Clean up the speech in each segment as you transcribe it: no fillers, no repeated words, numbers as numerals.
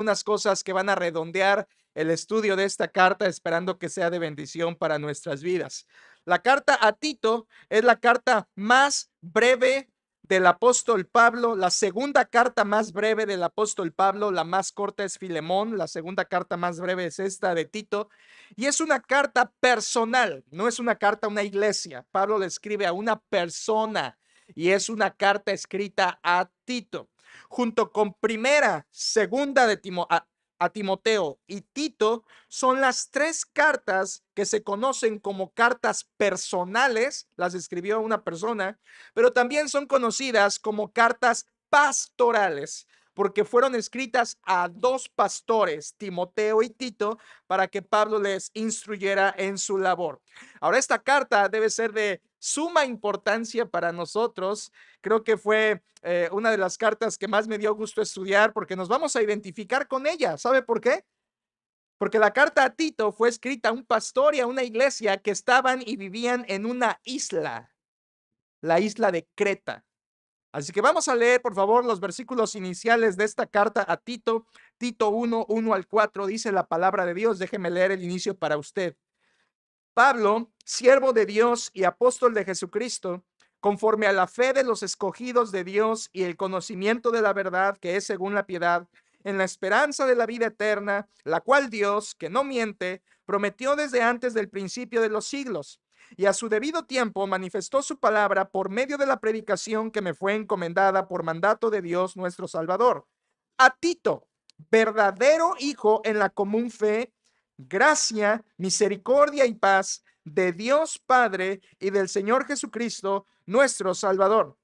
unas cosas que van a redondear el estudio de esta carta, esperando que sea de bendición para nuestras vidas. La carta a Tito es la carta más breve del apóstol Pablo, la segunda carta más breve del apóstol Pablo, la más corta es Filemón, la segunda carta más breve es esta de Tito, y es una carta personal, no es una carta a una iglesia. Pablo le escribe a una persona y es una carta escrita a Tito junto con primera, segunda de a Timoteo y Tito, son las tres cartas que se conocen como cartas personales, las escribió una persona, pero también son conocidas como cartas pastorales, porque fueron escritas a dos pastores, Timoteo y Tito, para que Pablo les instruyera en su labor. Ahora, esta carta debe ser de suma importancia para nosotros. Creo que fue una de las cartas que más me dio gusto estudiar porque nos vamos a identificar con ella. ¿Sabe por qué? Porque la carta a Tito fue escrita a un pastor y a una iglesia que estaban y vivían en una isla, la isla de Creta. Así que vamos a leer, por favor, los versículos iniciales de esta carta a Tito. Tito 1, 1 al 4, dice la palabra de Dios. Déjeme leer el inicio para usted. Pablo, siervo de Dios y apóstol de Jesucristo, conforme a la fe de los escogidos de Dios y el conocimiento de la verdad que es según la piedad, en la esperanza de la vida eterna, la cual Dios, que no miente, prometió desde antes del principio de los siglos, y a su debido tiempo manifestó su palabra por medio de la predicación que me fue encomendada por mandato de Dios nuestro Salvador. A Tito, verdadero hijo en la común fe, gracia, misericordia y paz de Dios Padre y del Señor Jesucristo, nuestro Salvador.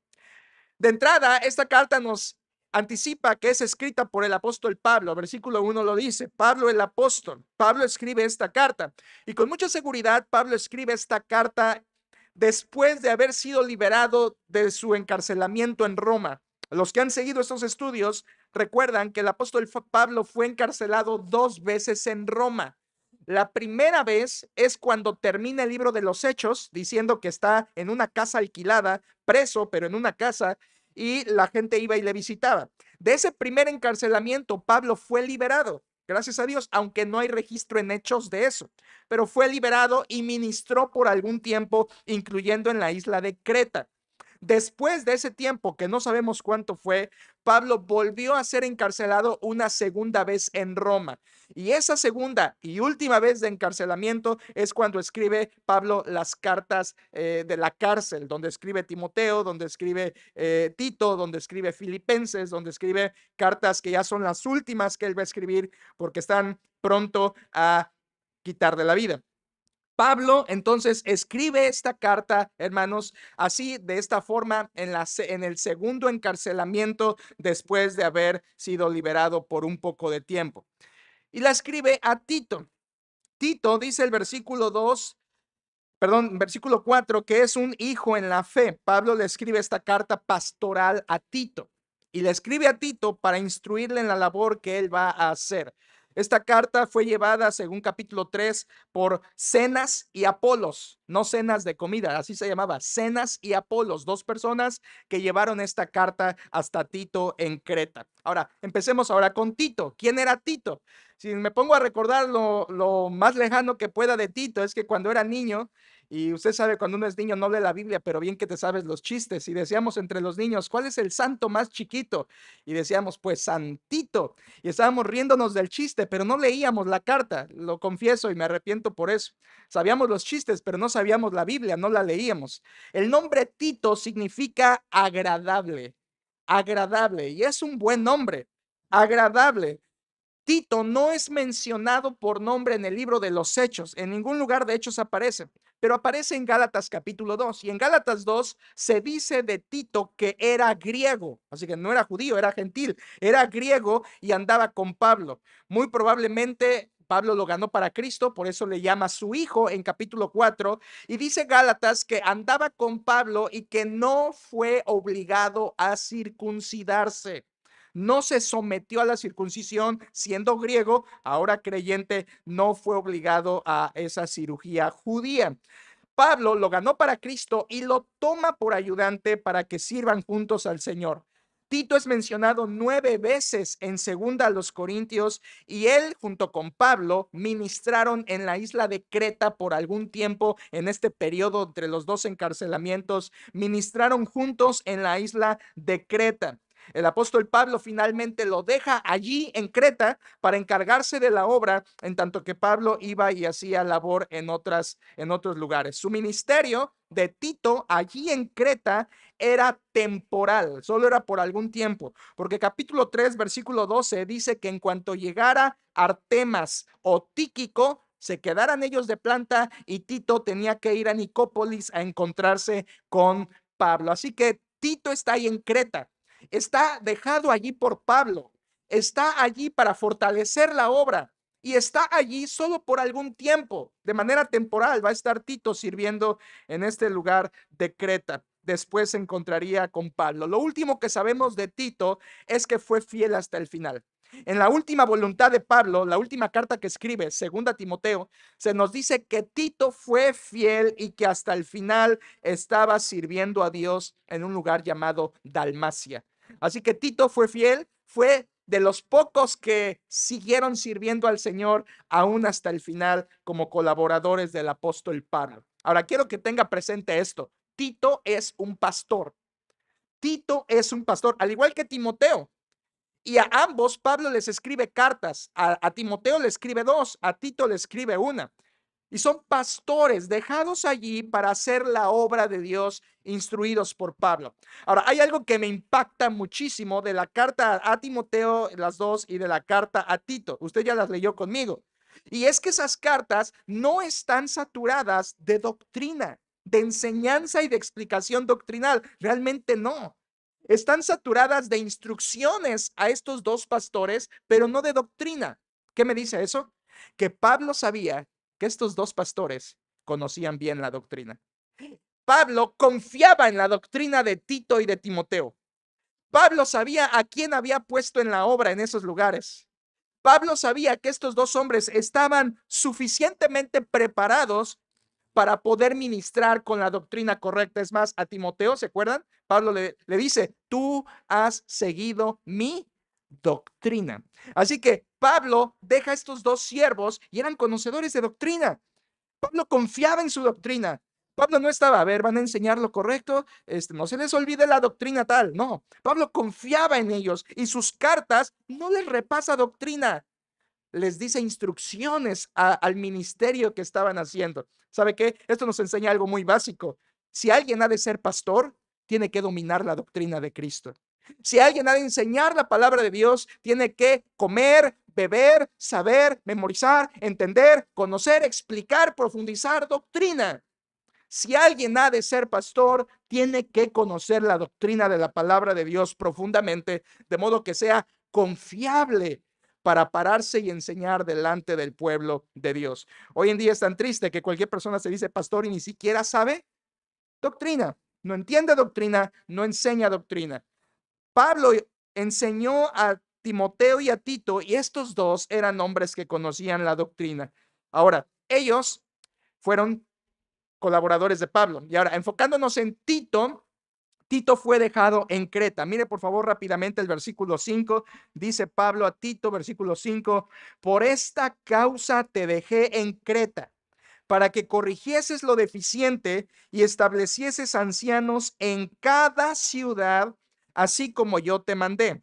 De entrada, esta carta nos anticipa que es escrita por el apóstol Pablo. Versículo 1 lo dice, Pablo el apóstol. Pablo escribe esta carta y con mucha seguridad Pablo escribe esta carta después de haber sido liberado de su encarcelamiento en Roma. Los que han seguido estos estudios recuerdan que el apóstol Pablo fue encarcelado dos veces en Roma. La primera vez es cuando termina el libro de los Hechos, diciendo que está en una casa alquilada, preso, pero en una casa, y la gente iba y le visitaba. De ese primer encarcelamiento, Pablo fue liberado, gracias a Dios, aunque no hay registro en Hechos de eso, pero fue liberado y ministró por algún tiempo, incluyendo en la isla de Creta. Después de ese tiempo, que no sabemos cuánto fue, Pablo volvió a ser encarcelado una segunda vez en Roma. Y esa segunda y última vez de encarcelamiento es cuando escribe Pablo las cartas de la cárcel, donde escribe Timoteo, donde escribe Tito, donde escribe Filipenses, donde escribe cartas que ya son las últimas que él va a escribir porque están pronto a quitar de la vida. Pablo entonces escribe esta carta, hermanos, así de esta forma en el segundo encarcelamiento después de haber sido liberado por un poco de tiempo. Y la escribe a Tito. Tito dice el versículo 2, perdón, versículo 4, que es un hijo en la fe. Pablo le escribe esta carta pastoral a Tito y le escribe a Tito para instruirle en la labor que él va a hacer. Esta carta fue llevada, según capítulo 3, por Cenas y Apolos, no cenas de comida, así se llamaba, Cenas y Apolos, dos personas que llevaron esta carta hasta Tito en Creta. Ahora, empecemos ahora con Tito. ¿Quién era Tito? Si me pongo a recordar lo más lejano que pueda de Tito, es que cuando era niño, y usted sabe, cuando uno es niño no lee la Biblia, pero bien que te sabes los chistes. Y decíamos entre los niños, ¿cuál es el santo más chiquito? Y decíamos, pues Santito. Y estábamos riéndonos del chiste, pero no leíamos la carta. Lo confieso y me arrepiento por eso. Sabíamos los chistes, pero no sabíamos la Biblia, no la leíamos. El nombre Tito significa agradable, agradable. Y es un buen nombre, agradable. Tito no es mencionado por nombre en el libro de los Hechos, en ningún lugar de Hechos aparece, pero aparece en Gálatas capítulo 2. Y en Gálatas 2 se dice de Tito que era griego, así que no era judío, era gentil, era griego y andaba con Pablo. Muy probablemente Pablo lo ganó para Cristo, por eso le llama su hijo en capítulo 4, y dice Gálatas que andaba con Pablo y que no fue obligado a circuncidarse. No se sometió a la circuncisión siendo griego, ahora creyente, no fue obligado a esa cirugía judía. Pablo lo ganó para Cristo y lo toma por ayudante para que sirvan juntos al Señor. Tito es mencionado 9 veces en segunda a los Corintios y él junto con Pablo ministraron en la isla de Creta por algún tiempo en este periodo entre los dos encarcelamientos, ministraron juntos en la isla de Creta. El apóstol Pablo finalmente lo deja allí en Creta para encargarse de la obra, en tanto que Pablo iba y hacía labor en otros lugares. Su ministerio de Tito allí en Creta era temporal, solo era por algún tiempo, porque capítulo 3, versículo 12 dice que en cuanto llegara Artemas o Tíquico, se quedaran ellos de planta y Tito tenía que ir a Nicópolis a encontrarse con Pablo. Así que Tito está ahí en Creta, está dejado allí por Pablo, está allí para fortalecer la obra y está allí solo por algún tiempo, de manera temporal. Va a estar Tito sirviendo en este lugar de Creta. Después se encontraría con Pablo. Lo último que sabemos de Tito es que fue fiel hasta el final. En la última voluntad de Pablo, la última carta que escribe, segunda Timoteo, se nos dice que Tito fue fiel y que hasta el final estaba sirviendo a Dios en un lugar llamado Dalmacia. Así que Tito fue fiel, fue de los pocos que siguieron sirviendo al Señor aún hasta el final como colaboradores del apóstol Pablo. Ahora quiero que tenga presente esto. Tito es un pastor. Tito es un pastor, al igual que Timoteo. Y a ambos Pablo les escribe cartas. A Timoteo le escribe 2, a Tito le escribe 1. Y son pastores dejados allí para hacer la obra de Dios, instruidos por Pablo. Ahora, hay algo que me impacta muchísimo de la carta a Timoteo, las 2, y de la carta a Tito. Usted ya las leyó conmigo. Y es que esas cartas no están saturadas de doctrina, de enseñanza y de explicación doctrinal. Realmente no. Están saturadas de instrucciones a estos dos pastores, pero no de doctrina. ¿Qué me dice eso? Que Pablo sabía que estos dos pastores conocían bien la doctrina. Pablo confiaba en la doctrina de Tito y de Timoteo. Pablo sabía a quién había puesto en la obra en esos lugares. Pablo sabía que estos dos hombres estaban suficientemente preparados para poder ministrar con la doctrina correcta. Es más, a Timoteo, ¿se acuerdan? Pablo le dice, tú has seguido mi doctrina. Así que Pablo deja a estos dos siervos y eran conocedores de doctrina. Pablo confiaba en su doctrina. Pablo no estaba, a ver, van a enseñar lo correcto, no se les olvide la doctrina tal. No, Pablo confiaba en ellos y sus cartas no les repasa doctrina, les dice instrucciones al ministerio que estaban haciendo. ¿Sabe qué? Esto nos enseña algo muy básico. Si alguien ha de ser pastor, tiene que dominar la doctrina de Cristo. Si alguien ha de enseñar la palabra de Dios, tiene que comer, beber, saber, memorizar, entender, conocer, explicar, profundizar doctrina. Si alguien ha de ser pastor, tiene que conocer la doctrina de la palabra de Dios profundamente, de modo que sea confiable para pararse y enseñar delante del pueblo de Dios. Hoy en día es tan triste que cualquier persona se dice pastor y ni siquiera sabe doctrina, no entiende doctrina, no enseña doctrina. Pablo enseñó a Timoteo y a Tito, y estos dos eran hombres que conocían la doctrina. Ahora, ellos fueron colaboradores de Pablo. Y ahora, enfocándonos en Tito, Tito fue dejado en Creta. Mire por favor rápidamente el versículo 5. Dice Pablo a Tito, versículo 5, por esta causa te dejé en Creta, para que corrigieses lo deficiente y establecieses ancianos en cada ciudad, así como yo te mandé.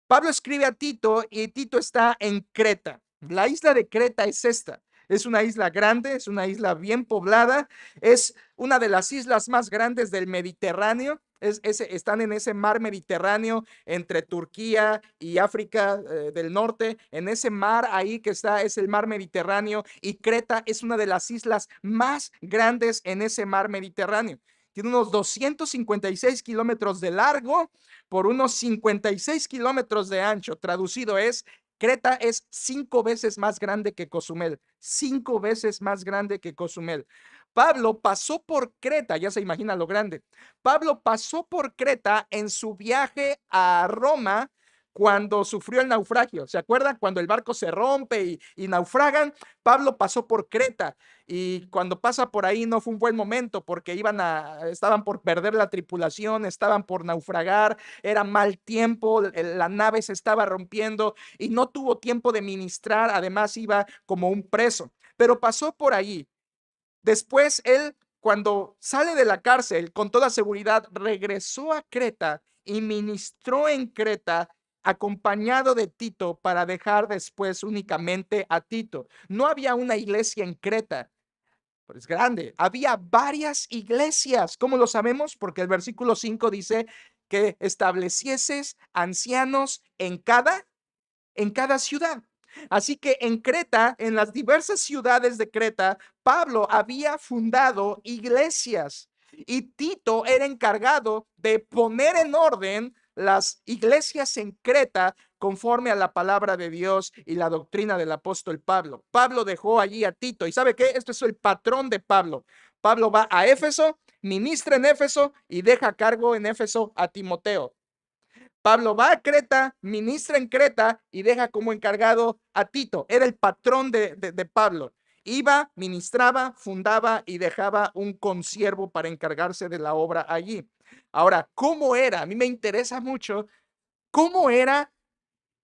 Pablo escribe a Tito y Tito está en Creta. La isla de Creta es esta. Es una isla grande, es una isla bien poblada, es una de las islas más grandes del Mediterráneo. Están en ese mar Mediterráneo entre Turquía y África del Norte. En ese mar ahí que está es el mar Mediterráneo y Creta es una de las islas más grandes en ese mar Mediterráneo. Tiene unos 256 kilómetros de largo por unos 56 kilómetros de ancho. Traducido es, Creta es 5 veces más grande que Cozumel, 5 veces más grande que Cozumel. Pablo pasó por Creta, ya se imagina lo grande. Pablo pasó por Creta en su viaje a Roma cuando sufrió el naufragio. ¿Se acuerdan? Cuando el barco se rompe y naufragan, Pablo pasó por Creta y cuando pasa por ahí no fue un buen momento porque estaban por perder la tripulación, estaban por naufragar, era mal tiempo, la nave se estaba rompiendo y no tuvo tiempo de ministrar, además iba como un preso, pero pasó por ahí. Después él, cuando sale de la cárcel, con toda seguridad, regresó a Creta y ministró en Creta acompañado de Tito para dejar después únicamente a Tito. No había una iglesia en Creta, pero es grande. Había varias iglesias. ¿Cómo lo sabemos? Porque el versículo 5 dice que establecieses ancianos en cada ciudad. Así que en Creta, en las diversas ciudades de Creta, Pablo había fundado iglesias y Tito era encargado de poner en orden las iglesias en Creta conforme a la palabra de Dios y la doctrina del apóstol Pablo. Pablo dejó allí a Tito y ¿sabe qué? Esto es el patrón de Pablo. Pablo va a Éfeso, ministra en Éfeso y deja a cargo en Éfeso a Timoteo. Pablo va a Creta, ministra en Creta y deja como encargado a Tito. Era el patrón de Pablo. Iba, ministraba, fundaba y dejaba un consiervo para encargarse de la obra allí. Ahora, ¿cómo era? A mí me interesa mucho cómo era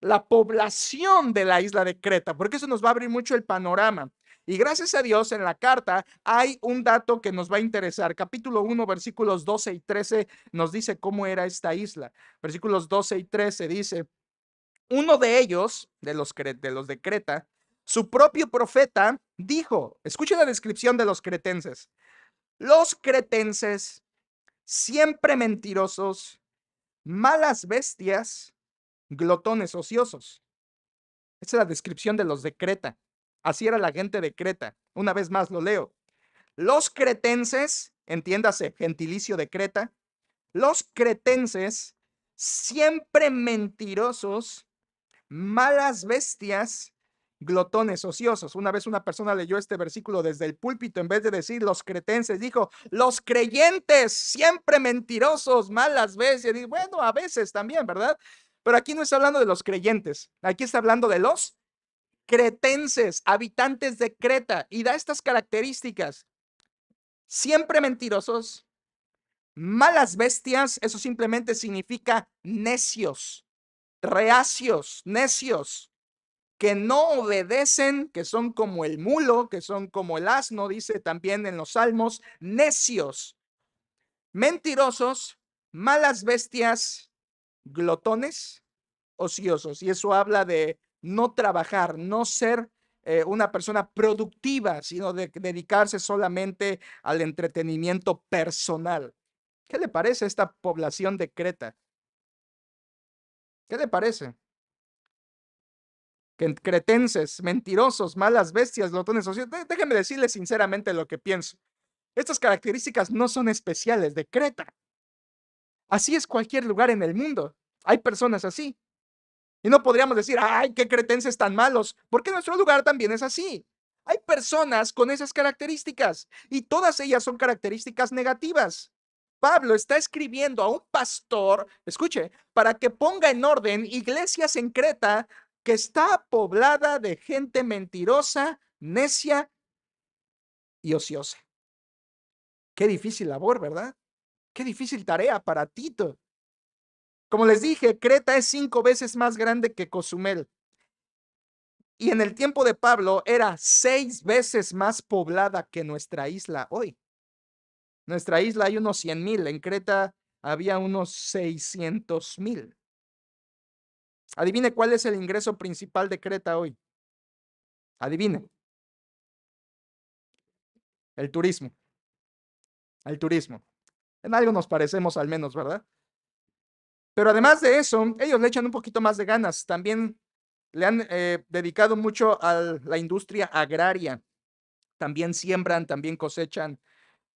la población de la isla de Creta, porque eso nos va a abrir mucho el panorama. Y gracias a Dios en la carta hay un dato que nos va a interesar. Capítulo 1, versículos 12 y 13 nos dice cómo era esta isla. Versículos 12 y 13 dice, uno de ellos, de los de Creta, su propio profeta dijo, escuchen la descripción de los cretenses, los cretenses, siempre mentirosos, malas bestias, glotones ociosos. Esa es la descripción de los de Creta. Así era la gente de Creta. Una vez más lo leo. Los cretenses, entiéndase, gentilicio de Creta, los cretenses, siempre mentirosos, malas bestias, glotones ociosos. Una vez una persona leyó este versículo desde el púlpito, en vez de decir los cretenses, dijo los creyentes, siempre mentirosos, malas bestias. Y bueno, a veces también, ¿verdad? Pero aquí no está hablando de los creyentes, aquí está hablando de los cretenses, habitantes de Creta, y da estas características: siempre mentirosos, malas bestias, eso simplemente significa necios, reacios, necios, que no obedecen, que son como el mulo, que son como el asno, dice también en los Salmos, necios, mentirosos, malas bestias, glotones, ociosos. Y eso habla de no trabajar, no ser una persona productiva, sino de dedicarse solamente al entretenimiento personal. ¿Qué le parece a esta población de Creta? ¿Qué le parece? Que cretenses, mentirosos, malas bestias, glotones ociosos. Déjenme decirles sinceramente lo que pienso. Estas características no son especiales de Creta. Así es cualquier lugar en el mundo. Hay personas así. Y no podríamos decir, ay, qué cretenses tan malos, porque nuestro lugar también es así. Hay personas con esas características y todas ellas son características negativas. Pablo está escribiendo a un pastor, escuche, para que ponga en orden iglesias en Creta que está poblada de gente mentirosa, necia y ociosa. Qué difícil labor, ¿verdad? Qué difícil tarea para Tito. Como les dije, Creta es 5 veces más grande que Cozumel. Y en el tiempo de Pablo era 6 veces más poblada que nuestra isla hoy. Nuestra isla hay unos 100,000, en Creta había unos 600,000. Adivine cuál es el ingreso principal de Creta hoy. Adivine. El turismo. El turismo. En algo nos parecemos al menos, ¿verdad? Pero además de eso, ellos le echan un poquito más de ganas. También le han dedicado mucho a la industria agraria. También siembran, también cosechan.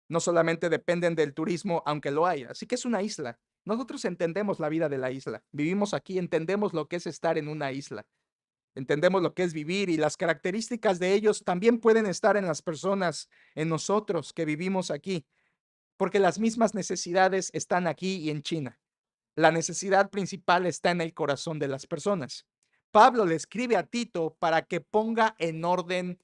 No solamente dependen del turismo, aunque lo hay. Así que es una isla. Nosotros entendemos la vida de la isla. Vivimos aquí, entendemos lo que es estar en una isla. Entendemos lo que es vivir y las características de ellos también pueden estar en las personas, en nosotros que vivimos aquí, porque las mismas necesidades están aquí y en China. La necesidad principal está en el corazón de las personas. Pablo le escribe a Tito para que ponga en orden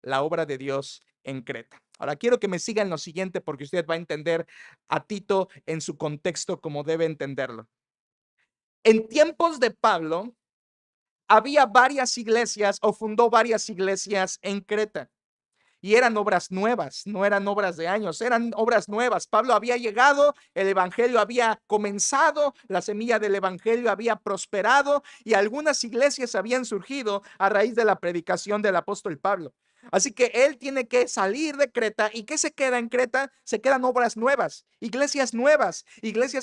la obra de Dios en Creta. Ahora quiero que me sigan lo siguiente porque usted va a entender a Tito en su contexto como debe entenderlo. En tiempos de Pablo había varias iglesias o fundó varias iglesias en Creta. Y eran obras nuevas, no eran obras de años, eran obras nuevas. Pablo había llegado, el evangelio había comenzado, la semilla del evangelio había prosperado y algunas iglesias habían surgido a raíz de la predicación del apóstol Pablo. Así que él tiene que salir de Creta. ¿Y qué se queda en Creta? Se quedan obras nuevas, iglesias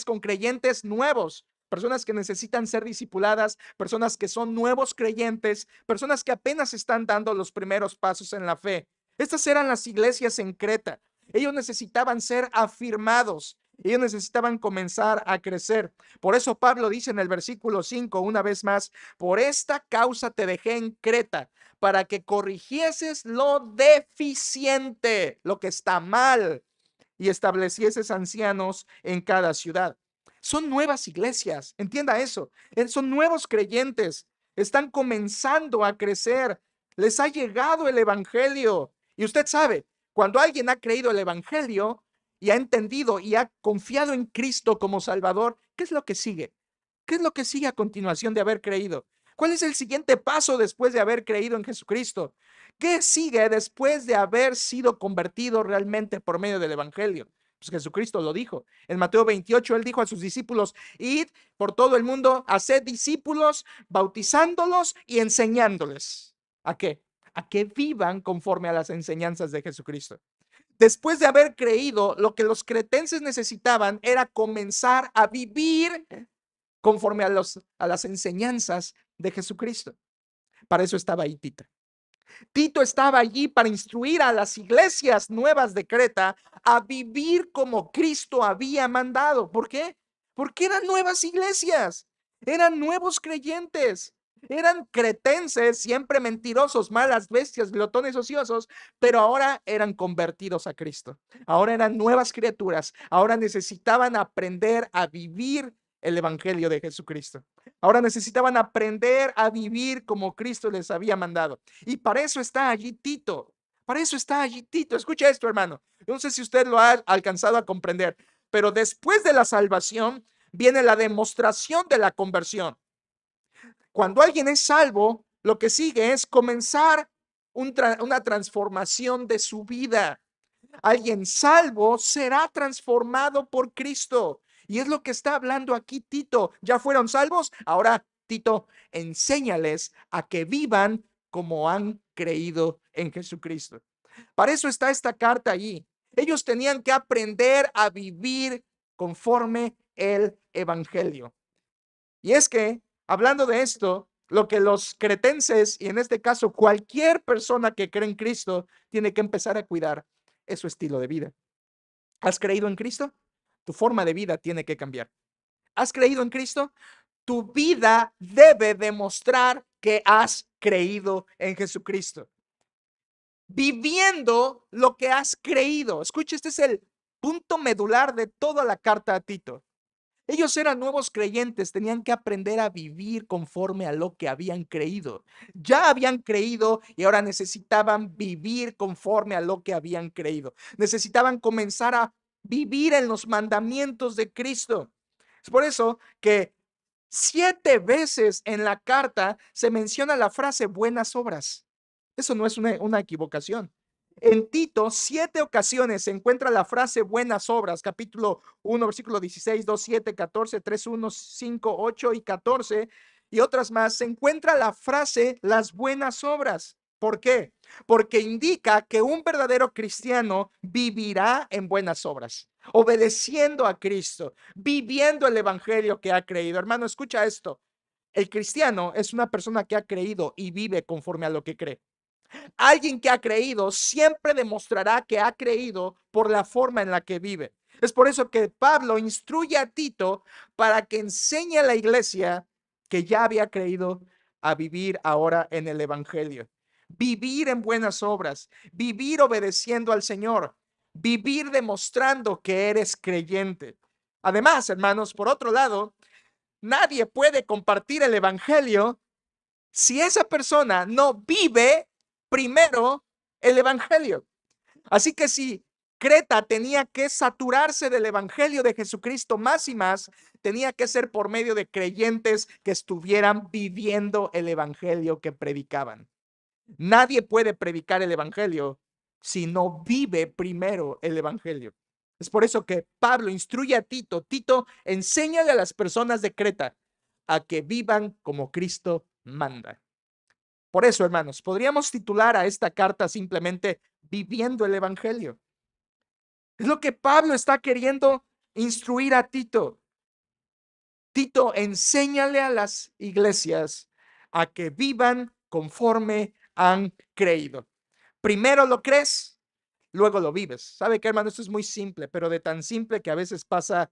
con creyentes nuevos. Personas que necesitan ser discipuladas, personas que son nuevos creyentes, personas que apenas están dando los primeros pasos en la fe. Estas eran las iglesias en Creta. Ellos necesitaban ser afirmados. Ellos necesitaban comenzar a crecer. Por eso Pablo dice en el versículo 5, una vez más, por esta causa te dejé en Creta, para que corrigieses lo deficiente, lo que está mal, y establecieses ancianos en cada ciudad. Son nuevas iglesias, entienda eso. Son nuevos creyentes, están comenzando a crecer, les ha llegado el evangelio. Y usted sabe, cuando alguien ha creído el evangelio y ha entendido y ha confiado en Cristo como Salvador, ¿qué es lo que sigue? ¿Qué es lo que sigue a continuación de haber creído? ¿Cuál es el siguiente paso después de haber creído en Jesucristo? ¿Qué sigue después de haber sido convertido realmente por medio del evangelio? Pues Jesucristo lo dijo. En Mateo 28, él dijo a sus discípulos, id por todo el mundo, haced discípulos, bautizándolos y enseñándoles. ¿A qué? A que vivan conforme a las enseñanzas de Jesucristo. Después de haber creído, lo que los cretenses necesitaban era comenzar a vivir conforme a las enseñanzas de Jesucristo. Para eso estaba ahí Tito. Tito estaba allí para instruir a las iglesias nuevas de Creta a vivir como Cristo había mandado. ¿Por qué? Porque eran nuevas iglesias, eran nuevos creyentes, eran cretenses, siempre mentirosos, malas bestias, glotones ociosos, pero ahora eran convertidos a Cristo. Ahora eran nuevas criaturas, ahora necesitaban aprender a vivir el evangelio de Jesucristo. Ahora necesitaban aprender a vivir como Cristo les había mandado. Y para eso está allí Tito. Para eso está allí Tito. Escucha esto, hermano. No sé si usted lo ha alcanzado a comprender, pero después de la salvación viene la demostración de la conversión. Cuando alguien es salvo, lo que sigue es comenzar una transformación de su vida. Alguien salvo será transformado por Cristo. Y es lo que está hablando aquí Tito. ¿Ya fueron salvos? Ahora, Tito, enséñales a que vivan como han creído en Jesucristo. Para eso está esta carta allí. Ellos tenían que aprender a vivir conforme el evangelio. Y es que, hablando de esto, lo que los cretenses, y en este caso cualquier persona que cree en Cristo, tiene que empezar a cuidar es su estilo de vida. ¿Has creído en Cristo? Tu forma de vida tiene que cambiar. ¿Has creído en Cristo? Tu vida debe demostrar que has creído en Jesucristo. Viviendo lo que has creído. Escucha, este es el punto medular de toda la carta a Tito. Ellos eran nuevos creyentes, tenían que aprender a vivir conforme a lo que habían creído. Ya habían creído y ahora necesitaban vivir conforme a lo que habían creído. Necesitaban comenzar a vivir en los mandamientos de Cristo. Es por eso que 7 veces en la carta se menciona la frase buenas obras. Eso no es una equivocación. En Tito, 7 ocasiones se encuentra la frase buenas obras, capítulo 1, versículo 16, 2, 7, 14, 3, 1, 5, 8 y 14, y otras más, se encuentra la frase las buenas obras. ¿Por qué? Porque indica que un verdadero cristiano vivirá en buenas obras, obedeciendo a Cristo, viviendo el evangelio que ha creído. Hermano, escucha esto. El cristiano es una persona que ha creído y vive conforme a lo que cree. Alguien que ha creído siempre demostrará que ha creído por la forma en la que vive. Es por eso que Pablo instruye a Tito para que enseñe a la iglesia que ya había creído a vivir ahora en el evangelio. Vivir en buenas obras, vivir obedeciendo al Señor, vivir demostrando que eres creyente. Además, hermanos, por otro lado, nadie puede compartir el evangelio si esa persona no vive primero el evangelio. Así que si Creta tenía que saturarse del evangelio de Jesucristo más y más, tenía que ser por medio de creyentes que estuvieran viviendo el evangelio que predicaban. Nadie puede predicar el evangelio si no vive primero el evangelio. Es por eso que Pablo instruye a Tito: Tito, enséñale a las personas de Creta a que vivan como Cristo manda. Por eso, hermanos, podríamos titular a esta carta simplemente Viviendo el evangelio. Es lo que Pablo está queriendo instruir a Tito. Tito, enséñale a las iglesias a que vivan conforme han creído. Primero lo crees, luego lo vives. ¿Sabe qué, hermano? Esto es muy simple, pero de tan simple que a veces pasa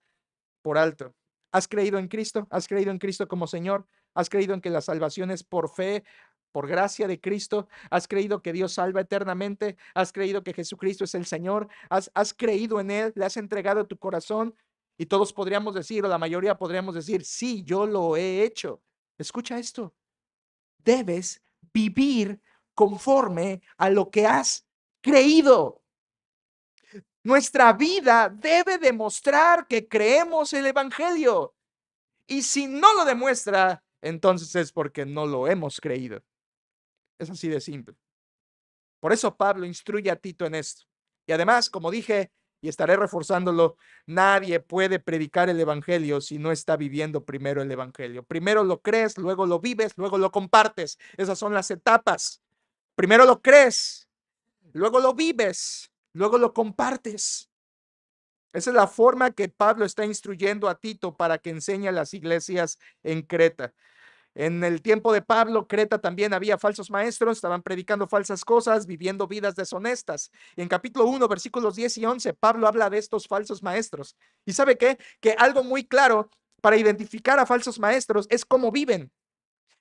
por alto. ¿Has creído en Cristo? ¿Has creído en Cristo como Señor? ¿Has creído en que la salvación es por fe, por gracia de Cristo? ¿Has creído que Dios salva eternamente? ¿Has creído que Jesucristo es el Señor? ¿Has creído en Él? ¿Le has entregado tu corazón? Y todos podríamos decir, o la mayoría podríamos decir, sí, yo lo he hecho. Escucha esto. Debes vivir conforme a lo que has creído. Nuestra vida debe demostrar que creemos el evangelio. Y si no lo demuestra, entonces es porque no lo hemos creído. Es así de simple. Por eso Pablo instruye a Tito en esto. Y además, como dije, y estaré reforzándolo, nadie puede predicar el evangelio si no está viviendo primero el evangelio. Primero lo crees, luego lo vives, luego lo compartes. Esas son las etapas. Primero lo crees, luego lo vives, luego lo compartes. Esa es la forma que Pablo está instruyendo a Tito para que enseñe a las iglesias en Creta. En el tiempo de Pablo, Creta también había falsos maestros, estaban predicando falsas cosas, viviendo vidas deshonestas. Y en capítulo 1, versículos 10 y 11, Pablo habla de estos falsos maestros. ¿Y sabe qué? Que algo muy claro para identificar a falsos maestros es cómo viven.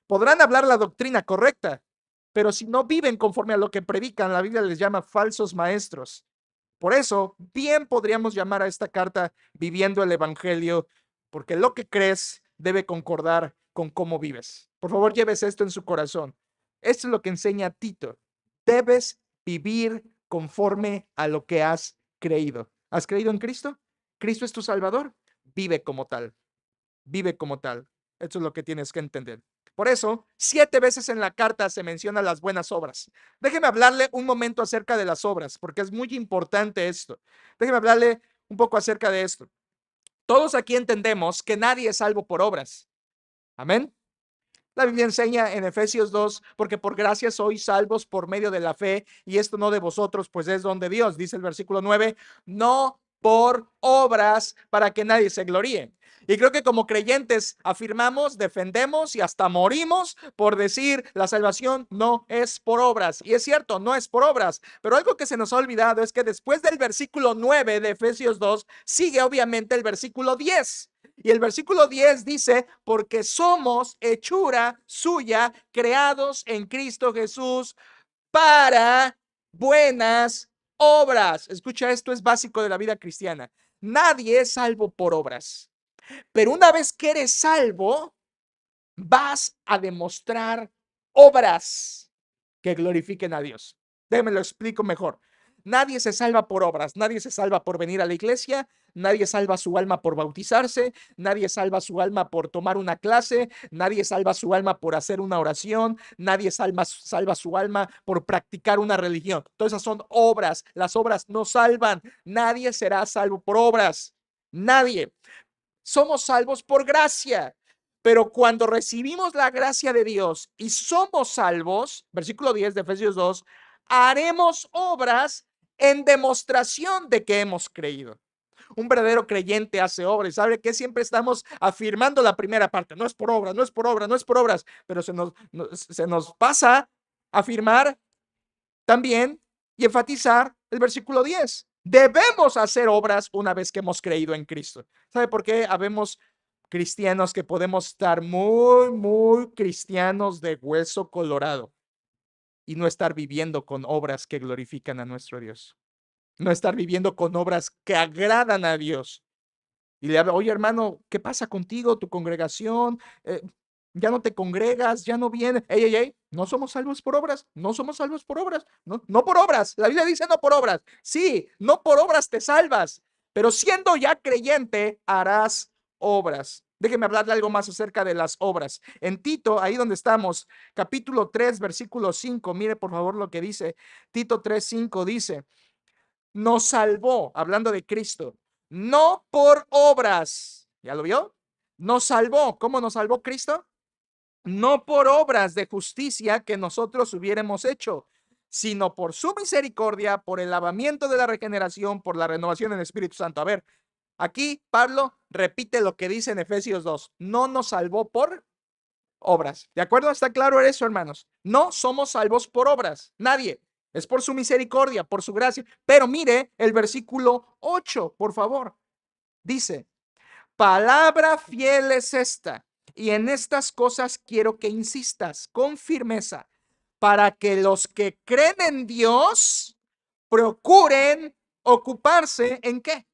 Podrán hablar la doctrina correcta, pero si no viven conforme a lo que predican, la Biblia les llama falsos maestros. Por eso, bien podríamos llamar a esta carta Viviendo el Evangelio, porque lo que crees debe concordar con cómo vives. Por favor, lleves esto en su corazón. Esto es lo que enseña Tito. Debes vivir conforme a lo que has creído. ¿Has creído en Cristo? ¿Cristo es tu Salvador? Vive como tal. Vive como tal. Eso es lo que tienes que entender. Por eso, 7 veces en la carta se mencionan las buenas obras. Déjeme hablarle un momento acerca de las obras, porque es muy importante esto. Déjeme hablarle un poco acerca de esto. Todos aquí entendemos que nadie es salvo por obras. Amén. La Biblia enseña en Efesios 2, porque por gracia sois salvos por medio de la fe, y esto no de vosotros, pues es don de Dios, dice el versículo 9, no por obras para que nadie se gloríe. Y creo que como creyentes afirmamos, defendemos y hasta morimos por decir la salvación no es por obras. Y es cierto, no es por obras, pero algo que se nos ha olvidado es que después del versículo 9 de Efesios 2 sigue obviamente el versículo 10. Y el versículo 10 dice, porque somos hechura suya, creados en Cristo Jesús para buenas obras. Escucha, esto es básico de la vida cristiana. Nadie es salvo por obras, pero una vez que eres salvo, vas a demostrar obras que glorifiquen a Dios. Déjame lo explico mejor. Nadie se salva por obras, nadie se salva por venir a la iglesia, nadie salva su alma por bautizarse, nadie salva su alma por tomar una clase, nadie salva su alma por hacer una oración, nadie salva su alma por practicar una religión. Todas esas son obras, las obras no salvan, nadie será salvo por obras, nadie. Somos salvos por gracia. Pero cuando recibimos la gracia de Dios y somos salvos, versículo 10 de Efesios 2, haremos obras en demostración de que hemos creído. Un verdadero creyente hace obras. ¿Sabe que siempre estamos afirmando la primera parte? No es por obras, no es por obras, no es por obras. Pero se nos pasa afirmar también y enfatizar el versículo 10. Debemos hacer obras una vez que hemos creído en Cristo. ¿Sabe por qué habemos cristianos que podemos estar muy cristianos de hueso colorado y no estar viviendo con obras que glorifican a nuestro Dios? No estar viviendo con obras que agradan a Dios. y le habla, oye hermano, ¿qué pasa contigo, tu congregación? Ya no te congregas, ya no viene. Ey, ey, ey, no somos salvos por obras, no somos salvos por obras, no, no por obras. La Biblia dice no por obras. Sí, no por obras te salvas, pero siendo ya creyente harás obras. Déjeme hablarle algo más acerca de las obras. En Tito, ahí donde estamos, capítulo 3, versículo 5, mire por favor lo que dice. Tito 3, 5 dice, nos salvó, hablando de Cristo, no por obras. ¿Ya lo vio? Nos salvó. ¿Cómo nos salvó Cristo? No por obras de justicia que nosotros hubiéramos hecho, sino por su misericordia, por el lavamiento de la regeneración, por la renovación en el Espíritu Santo. A ver, aquí Pablo repite lo que dice en Efesios 2. No nos salvó por obras. ¿De acuerdo? ¿Está claro eso, hermanos? No somos salvos por obras. Nadie. Es por su misericordia, por su gracia. Pero mire el versículo 8, por favor. Dice, palabra fiel es esta, y en estas cosas quiero que insistas con firmeza, para que los que creen en Dios procuren ocuparse en qué?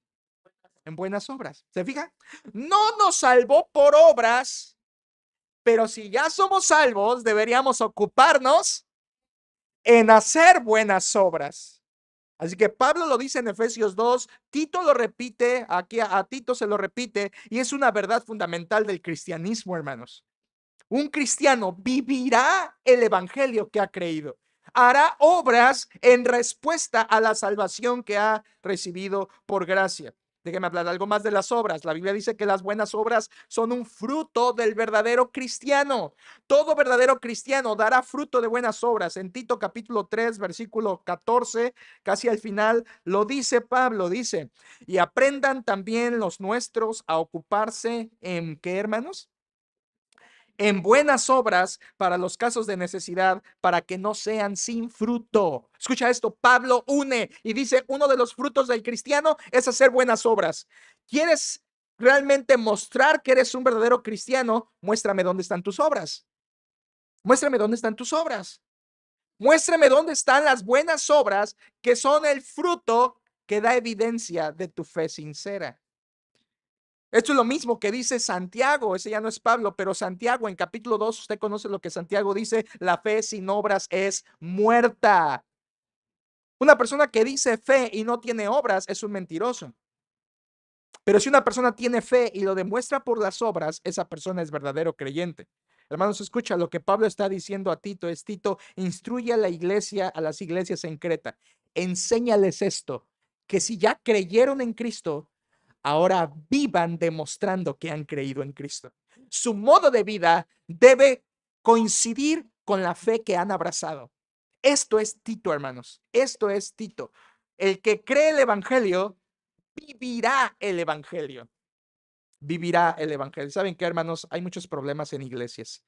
En buenas obras. ¿Se fija? No nos salvó por obras, pero si ya somos salvos, deberíamos ocuparnos en hacer buenas obras. Así que Pablo lo dice en Efesios 2, Tito lo repite, aquí a Tito se lo repite, y es una verdad fundamental del cristianismo, hermanos. Un cristiano vivirá el evangelio que ha creído, hará obras en respuesta a la salvación que ha recibido por gracia. Déjeme hablar algo más de las obras. La Biblia dice que las buenas obras son un fruto del verdadero cristiano. Todo verdadero cristiano dará fruto de buenas obras. En Tito capítulo 3, versículo 14, casi al final, lo dice Pablo, dice, y aprendan también los nuestros a ocuparse en ¿qué, hermanos? En buenas obras para los casos de necesidad, para que no sean sin fruto. Escucha esto, Pablo une y dice, uno de los frutos del cristiano es hacer buenas obras. ¿Quieres realmente mostrar que eres un verdadero cristiano? Muéstrame dónde están tus obras. Muéstrame dónde están tus obras. Muéstrame dónde están las buenas obras que son el fruto que da evidencia de tu fe sincera. Esto es lo mismo que dice Santiago, ese ya no es Pablo, pero Santiago en capítulo 2, usted conoce lo que Santiago dice, la fe sin obras es muerta. Una persona que dice fe y no tiene obras es un mentiroso. Pero si una persona tiene fe y lo demuestra por las obras, esa persona es verdadero creyente. Hermanos, escucha lo que Pablo está diciendo a Tito, es Tito, instruye a la iglesia, a las iglesias en Creta, enséñales esto, que si ya creyeron en Cristo, ahora vivan demostrando que han creído en Cristo. Su modo de vida debe coincidir con la fe que han abrazado. Esto es Tito, hermanos. Esto es Tito. El que cree el evangelio vivirá el evangelio. Vivirá el evangelio. ¿Saben qué, hermanos? Hay muchos problemas en iglesias.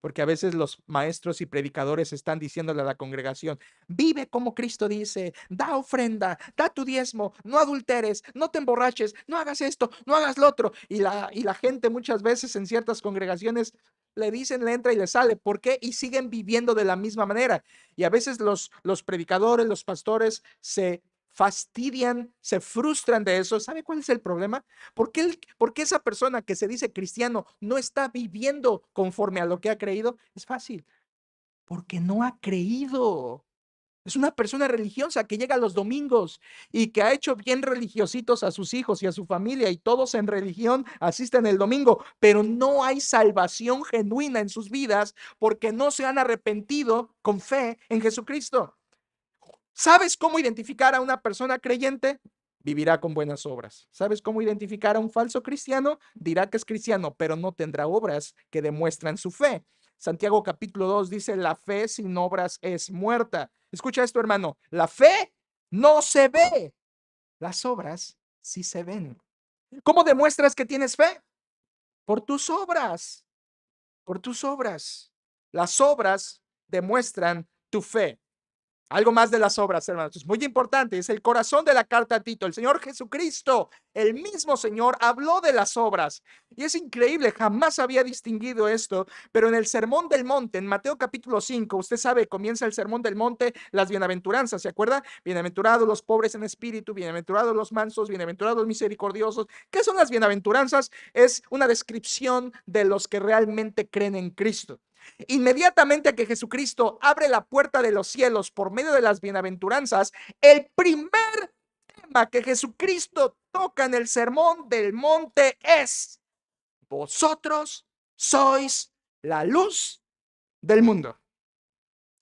Porque a veces los maestros y predicadores están diciéndole a la congregación, vive como Cristo dice, da ofrenda, da tu diezmo, no adulteres, no te emborraches, no hagas esto, no hagas lo otro. Y la gente muchas veces en ciertas congregaciones le dicen, le entra y le sale. ¿Por qué? Y siguen viviendo de la misma manera. Y a veces los predicadores, los pastores se fastidian, se frustran de eso. ¿Sabe cuál es el problema? ¿Por qué esa persona que se dice cristiano no está viviendo conforme a lo que ha creído? Es fácil, porque no ha creído. Es una persona religiosa que llega los domingos y que ha hecho bien religiositos a sus hijos y a su familia y todos en religión asisten el domingo, pero no hay salvación genuina en sus vidas porque no se han arrepentido con fe en Jesucristo. ¿Sabes cómo identificar a una persona creyente? Vivirá con buenas obras. ¿Sabes cómo identificar a un falso cristiano? Dirá que es cristiano, pero no tendrá obras que demuestran su fe. Santiago capítulo 2 dice, la fe sin obras es muerta. Escucha esto, hermano. La fe no se ve. Las obras sí se ven. ¿Cómo demuestras que tienes fe? Por tus obras. Por tus obras. Las obras demuestran tu fe. Algo más de las obras, hermanos. Es muy importante. Es el corazón de la carta a Tito. El Señor Jesucristo, el mismo Señor, habló de las obras. Y es increíble, jamás había distinguido esto. Pero en el Sermón del Monte, en Mateo capítulo 5, usted sabe, comienza el Sermón del Monte, las bienaventuranzas, ¿se acuerda? Bienaventurados los pobres en espíritu, bienaventurados los mansos, bienaventurados los misericordiosos. ¿Qué son las bienaventuranzas? Es una descripción de los que realmente creen en Cristo. Inmediatamente que Jesucristo abre la puerta de los cielos por medio de las bienaventuranzas, el primer tema que Jesucristo toca en el Sermón del Monte es: vosotros sois la luz del mundo.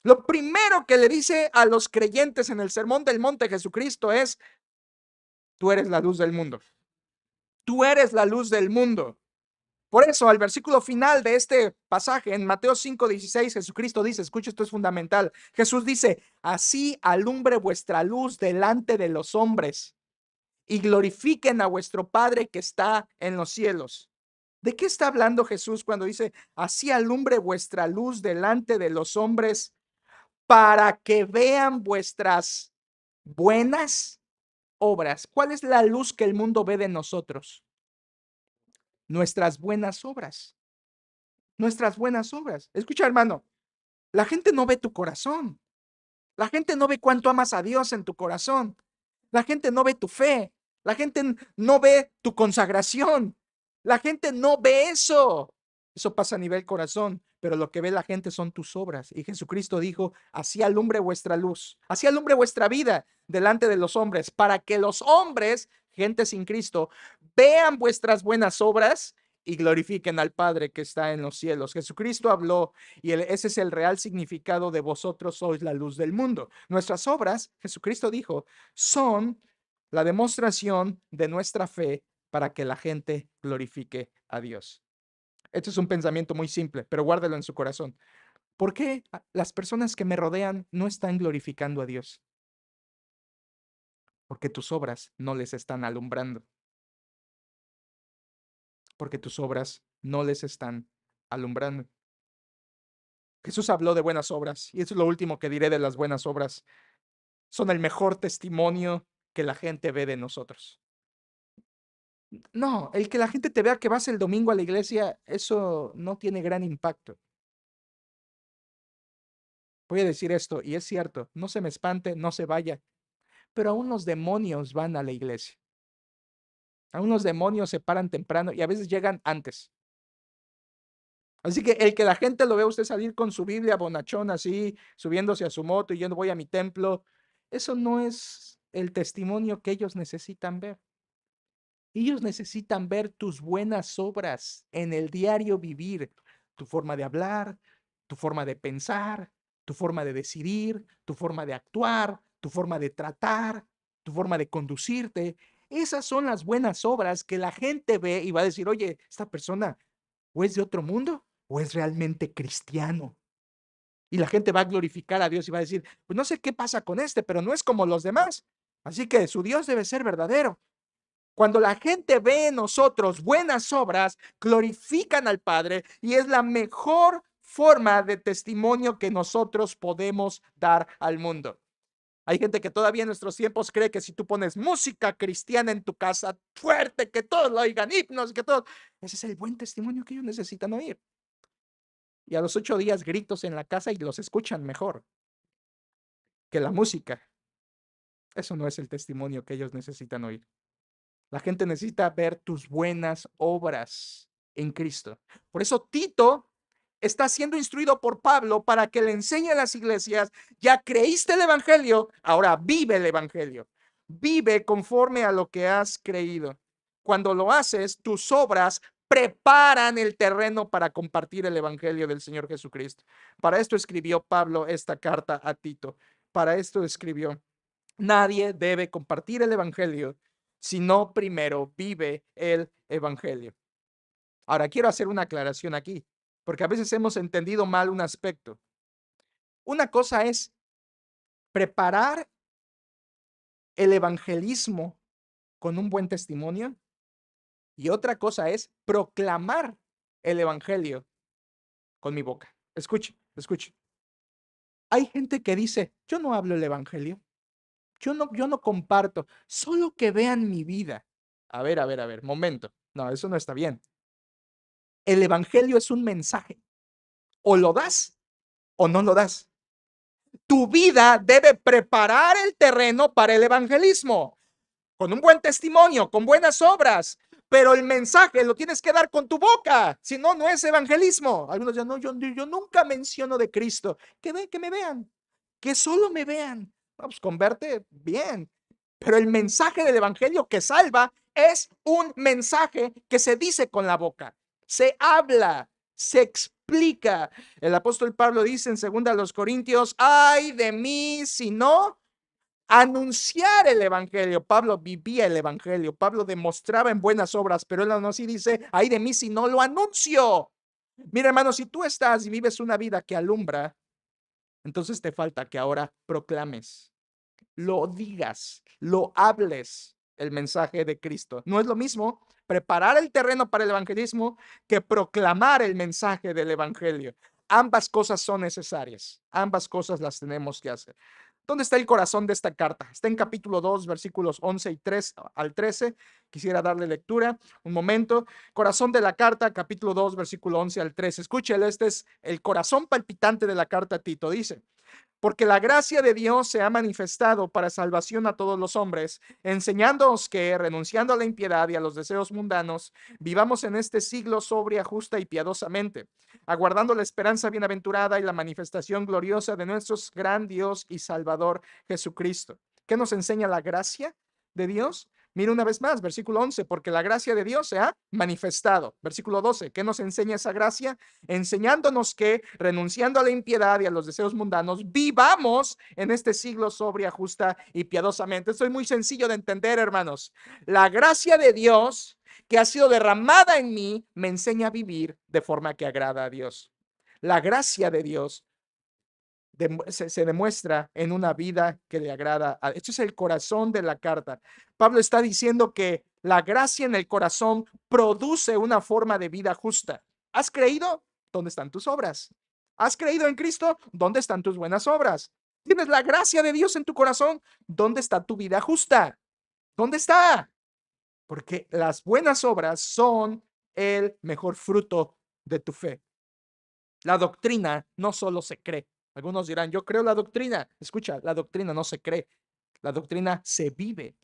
Lo primero que le dice a los creyentes en el Sermón del Monte Jesucristo es: tú eres la luz del mundo. Tú eres la luz del mundo. Por eso, al versículo final de este pasaje, en Mateo 5:16, Jesucristo dice, escucha, esto es fundamental. Jesús dice: así alumbre vuestra luz delante de los hombres y glorifiquen a vuestro Padre que está en los cielos. ¿De qué está hablando Jesús cuando dice: así alumbre vuestra luz delante de los hombres para que vean vuestras buenas obras? ¿Cuál es la luz que el mundo ve de nosotros? Nuestras buenas obras. Nuestras buenas obras. Escucha, hermano, la gente no ve tu corazón. La gente no ve cuánto amas a Dios en tu corazón. La gente no ve tu fe. La gente no ve tu consagración. La gente no ve eso. Eso pasa a nivel corazón, pero lo que ve la gente son tus obras. Y Jesucristo dijo: así alumbre vuestra luz, así alumbre vuestra vida delante de los hombres, para que los hombres, gente sin Cristo, vean vuestras buenas obras y glorifiquen al Padre que está en los cielos. Jesucristo habló, y ese es el real significado de vosotros sois la luz del mundo. Nuestras obras, Jesucristo dijo, son la demostración de nuestra fe para que la gente glorifique a Dios. Este es un pensamiento muy simple, pero guárdelo en su corazón. ¿Por qué las personas que me rodean no están glorificando a Dios? Porque tus obras no les están alumbrando. Porque tus obras no les están alumbrando. Jesús habló de buenas obras, y eso es lo último que diré de las buenas obras. Son el mejor testimonio que la gente ve de nosotros. No, el que la gente te vea que vas el domingo a la iglesia, eso no tiene gran impacto. Voy a decir esto, y es cierto, no se me espante, no se vaya, pero aún los demonios van a la iglesia. Aún los demonios se paran temprano y a veces llegan antes. Así que el que la gente lo vea usted salir con su Biblia bonachón así, subiéndose a su moto y yo no voy a mi templo, eso no es el testimonio que ellos necesitan ver. Ellos necesitan ver tus buenas obras en el diario vivir, tu forma de hablar, tu forma de pensar, tu forma de decidir, tu forma de actuar, tu forma de tratar, tu forma de conducirte. Esas son las buenas obras que la gente ve y va a decir: oye, esta persona o es de otro mundo o es realmente cristiano. Y la gente va a glorificar a Dios y va a decir: pues no sé qué pasa con este, pero no es como los demás. Así que su Dios debe ser verdadero. Cuando la gente ve en nosotros buenas obras, glorifican al Padre y es la mejor forma de testimonio que nosotros podemos dar al mundo. Hay gente que todavía en nuestros tiempos cree que si tú pones música cristiana en tu casa fuerte, que todos lo oigan, himnos, que todos, ese es el buen testimonio que ellos necesitan oír. Y a los 8 días gritos en la casa y los escuchan mejor que la música. Eso no es el testimonio que ellos necesitan oír. La gente necesita ver tus buenas obras en Cristo. Por eso Tito está siendo instruido por Pablo para que le enseñe a las iglesias: ya creíste el evangelio, ahora vive el evangelio. Vive conforme a lo que has creído. Cuando lo haces, tus obras preparan el terreno para compartir el evangelio del Señor Jesucristo. Para esto escribió Pablo esta carta a Tito. Para esto escribió: nadie debe compartir el evangelio si no primero vive el evangelio. Ahora, quiero hacer una aclaración aquí, porque a veces hemos entendido mal un aspecto. Una cosa es preparar el evangelismo con un buen testimonio y otra cosa es proclamar el evangelio con mi boca. Escuche, escuche. Hay gente que dice, yo no hablo el evangelio, yo no comparto, solo que vean mi vida. A ver, momento. No, eso no está bien. El evangelio es un mensaje. O lo das o no lo das. Tu vida debe preparar el terreno para el evangelismo, con un buen testimonio, con buenas obras, pero el mensaje lo tienes que dar con tu boca, si no, no es evangelismo. Algunos dicen, no, yo nunca menciono de Cristo, que me vean, que solo me vean. No, pues converte bien, pero el mensaje del evangelio que salva es un mensaje que se dice con la boca, se habla, se explica. El apóstol Pablo dice en 2 Corintios, ay de mí si no anunciar el evangelio. Pablo vivía el evangelio, Pablo demostraba en buenas obras, pero él aún así dice, ay de mí si no lo anuncio. Mira, hermano, si tú estás y vives una vida que alumbra, entonces te falta que ahora proclames, lo digas, lo hables el mensaje de Cristo. No es lo mismo preparar el terreno para el evangelismo que proclamar el mensaje del evangelio. Ambas cosas son necesarias, ambas cosas las tenemos que hacer. ¿Dónde está el corazón de esta carta? Está en capítulo 2, versículos 11 y 3 al 13. Quisiera darle lectura un momento. Corazón de la carta, capítulo 2, versículo 11 al 13. Escúchele, este es el corazón palpitante de la carta a Tito. Dice, porque la gracia de Dios se ha manifestado para salvación a todos los hombres, enseñándoos que, renunciando a la impiedad y a los deseos mundanos, vivamos en este siglo sobria, justa y piadosamente, aguardando la esperanza bienaventurada y la manifestación gloriosa de nuestro gran Dios y Salvador Jesucristo. ¿Qué nos enseña la gracia de Dios? Mira una vez más, versículo 11, porque la gracia de Dios se ha manifestado. Versículo 12, ¿qué nos enseña esa gracia? Enseñándonos que, renunciando a la impiedad y a los deseos mundanos, vivamos en este siglo sobria, justa y piadosamente. Esto es muy sencillo de entender, hermanos. La gracia de Dios que ha sido derramada en mí me enseña a vivir de forma que agrada a Dios. La gracia de Dios se demuestra en una vida que le agrada. Esto es el corazón de la carta. Pablo está diciendo que la gracia en el corazón produce una forma de vida justa. ¿Has creído? ¿Dónde están tus obras? ¿Has creído en Cristo? ¿Dónde están tus buenas obras? ¿Tienes la gracia de Dios en tu corazón? ¿Dónde está tu vida justa? ¿Dónde está? Porque las buenas obras son el mejor fruto de tu fe. La doctrina no solo se cree. Algunos dirán, yo creo la doctrina. Escucha, la doctrina no se cree. La doctrina se vive.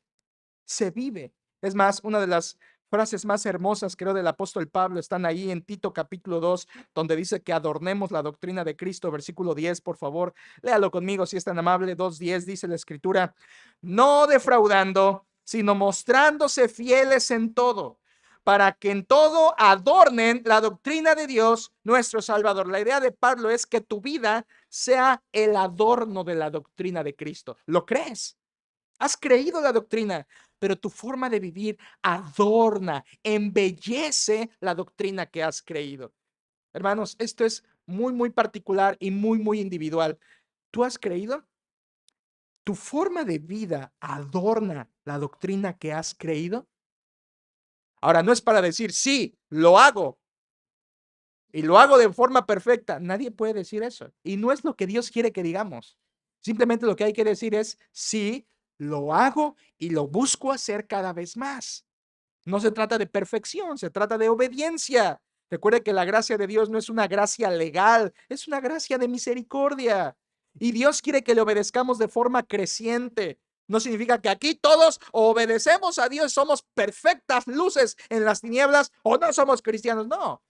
Se vive. Es más, una de las frases más hermosas, creo, del apóstol Pablo están ahí en Tito capítulo 2, donde dice que adornemos la doctrina de Cristo, versículo 10, por favor, léalo conmigo si es tan amable. 2:10 dice la escritura, no defraudando, sino mostrándose fieles en todo, para que en todo adornen la doctrina de Dios, nuestro Salvador. La idea de Pablo es que tu vida sea el adorno de la doctrina de Cristo. ¿Lo crees? Has creído la doctrina, pero tu forma de vivir adorna, embellece la doctrina que has creído. Hermanos, esto es muy, muy particular y muy, muy individual. ¿Tú has creído? ¿Tu forma de vida adorna la doctrina que has creído? Ahora, no es para decir, sí, lo hago y lo hago de forma perfecta. Nadie puede decir eso. Y no es lo que Dios quiere que digamos. Simplemente lo que hay que decir es, sí, lo hago y lo busco hacer cada vez más. No se trata de perfección, se trata de obediencia. Recuerde que la gracia de Dios no es una gracia legal, es una gracia de misericordia. Y Dios quiere que le obedezcamos de forma creciente. No significa que aquí todos obedecemos a Dios, somos perfectas luces en las tinieblas o no somos cristianos, no.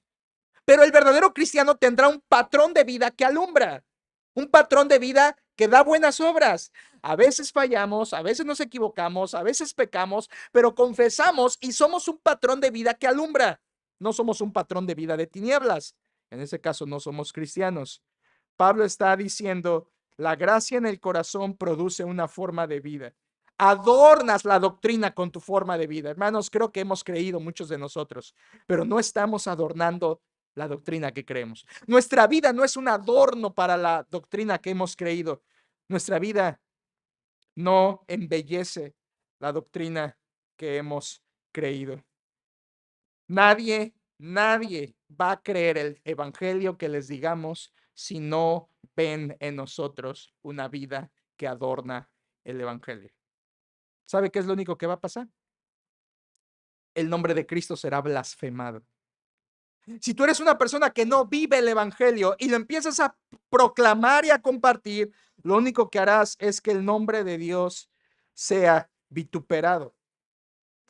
Pero el verdadero cristiano tendrá un patrón de vida que alumbra, un patrón de vida que da buenas obras. A veces fallamos, a veces nos equivocamos, a veces pecamos, pero confesamos y somos un patrón de vida que alumbra. No somos un patrón de vida de tinieblas. En ese caso no somos cristianos. Pablo está diciendo, la gracia en el corazón produce una forma de vida. Adornas la doctrina con tu forma de vida. Hermanos, creo que hemos creído muchos de nosotros, pero no estamos adornando la doctrina que creemos. Nuestra vida no es un adorno para la doctrina que hemos creído. Nuestra vida no embellece la doctrina que hemos creído. Nadie va a creer el evangelio que les digamos si no ven en nosotros una vida que adorna el evangelio. ¿Sabe qué es lo único que va a pasar? El nombre de Cristo será blasfemado. Si tú eres una persona que no vive el evangelio y lo empiezas a proclamar y a compartir, lo único que harás es que el nombre de Dios sea vituperado.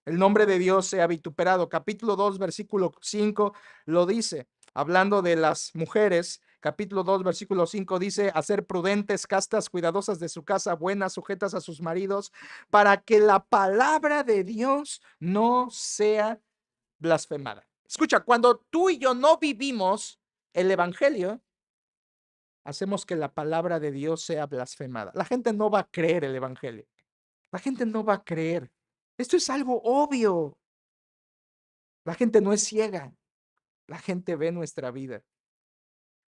El nombre de Dios sea vituperado. Capítulo 2, versículo 5 lo dice, hablando de las mujeres. Capítulo 2, versículo 5 dice, a ser prudentes, castas, cuidadosas de su casa, buenas, sujetas a sus maridos, para que la palabra de Dios no sea blasfemada. Escucha, cuando tú y yo no vivimos el evangelio, hacemos que la palabra de Dios sea blasfemada. La gente no va a creer el evangelio. La gente no va a creer. Esto es algo obvio. La gente no es ciega. La gente ve nuestra vida.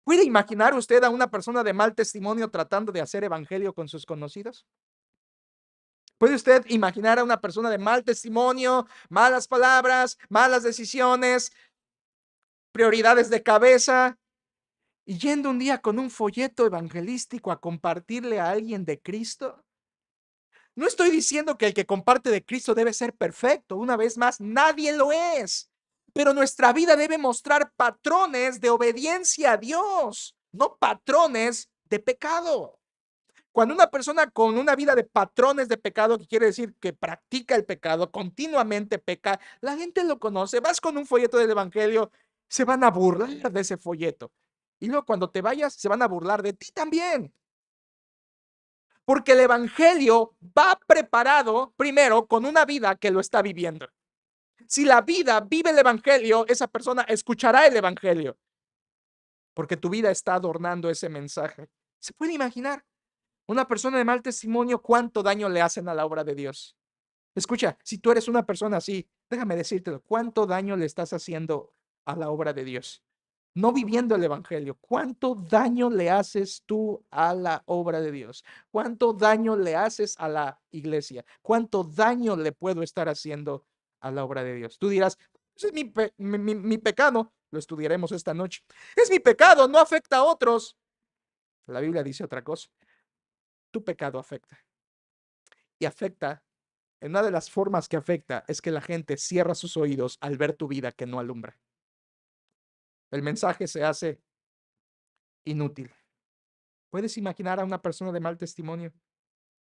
¿Puede imaginar usted a una persona de mal testimonio tratando de hacer evangelio con sus conocidos? ¿Puede usted imaginar a una persona de mal testimonio, malas palabras, malas decisiones, prioridades de cabeza, y yendo un día con un folleto evangelístico a compartirle a alguien de Cristo? No estoy diciendo que el que comparte de Cristo debe ser perfecto. Una vez más, nadie lo es. Pero nuestra vida debe mostrar patrones de obediencia a Dios, no patrones de pecado. Cuando una persona con una vida de patrones de pecado, que quiere decir que practica el pecado, continuamente peca, la gente lo conoce. Vas con un folleto del evangelio, se van a burlar de ese folleto. Y luego cuando te vayas, se van a burlar de ti también. Porque el evangelio va preparado primero con una vida que lo está viviendo. Si la vida vive el evangelio, esa persona escuchará el evangelio. Porque tu vida está adornando ese mensaje. ¿Se puede imaginar? Una persona de mal testimonio, ¿cuánto daño le hacen a la obra de Dios? Escucha, si tú eres una persona así, déjame decírtelo, ¿cuánto daño le estás haciendo a la obra de Dios? No viviendo el evangelio, ¿cuánto daño le haces tú a la obra de Dios? ¿Cuánto daño le haces a la iglesia? ¿Cuánto daño le puedo estar haciendo a la obra de Dios? Tú dirás, ese es mi pecado, lo estudiaremos esta noche. Es mi pecado, no afecta a otros. La Biblia dice otra cosa. Tu pecado afecta. Y afecta, en una de las formas que afecta es que la gente cierra sus oídos al ver tu vida que no alumbra. El mensaje se hace inútil. ¿Puedes imaginar a una persona de mal testimonio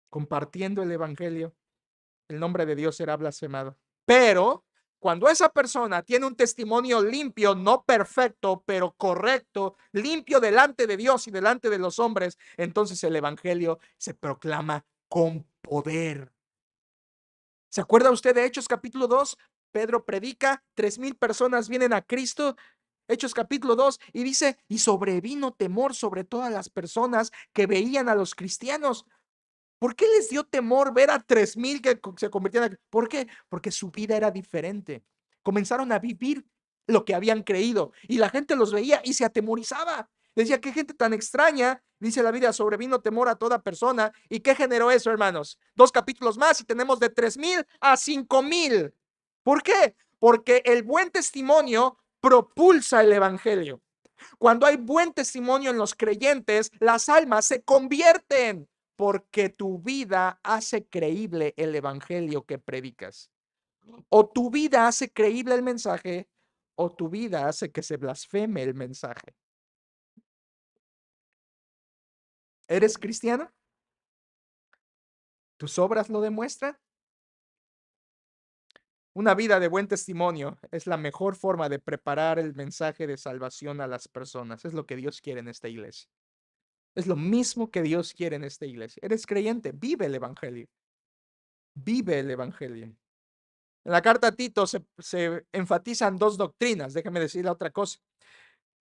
compartiendo el evangelio? El nombre de Dios será blasfemado. Pero cuando esa persona tiene un testimonio limpio, no perfecto, pero correcto, limpio delante de Dios y delante de los hombres, entonces el evangelio se proclama con poder. ¿Se acuerda usted de Hechos capítulo 2? Pedro predica, 3,000 personas vienen a Cristo. Hechos capítulo 2 y dice, y sobrevino temor sobre todas las personas que veían a los cristianos. ¿Por qué les dio temor ver a 3,000 que se convirtieron? ¿Por qué? Porque su vida era diferente. Comenzaron a vivir lo que habían creído y la gente los veía y se atemorizaba. Decía, qué gente tan extraña. Dice la Biblia, sobrevino temor a toda persona. ¿Y qué generó eso, hermanos? 2 capítulos más y tenemos de 3,000 a 5,000. ¿Por qué? Porque el buen testimonio propulsa el evangelio. Cuando hay buen testimonio en los creyentes, las almas se convierten porque tu vida hace creíble el evangelio que predicas. O tu vida hace creíble el mensaje, o tu vida hace que se blasfeme el mensaje. ¿Eres cristiano? ¿Tus obras lo demuestran? Una vida de buen testimonio es la mejor forma de preparar el mensaje de salvación a las personas. Es lo que Dios quiere en esta iglesia. Es lo mismo que Dios quiere en esta iglesia. Eres creyente, vive el evangelio. Vive el evangelio. En la carta a Tito se enfatizan dos doctrinas. Déjame decirle otra cosa.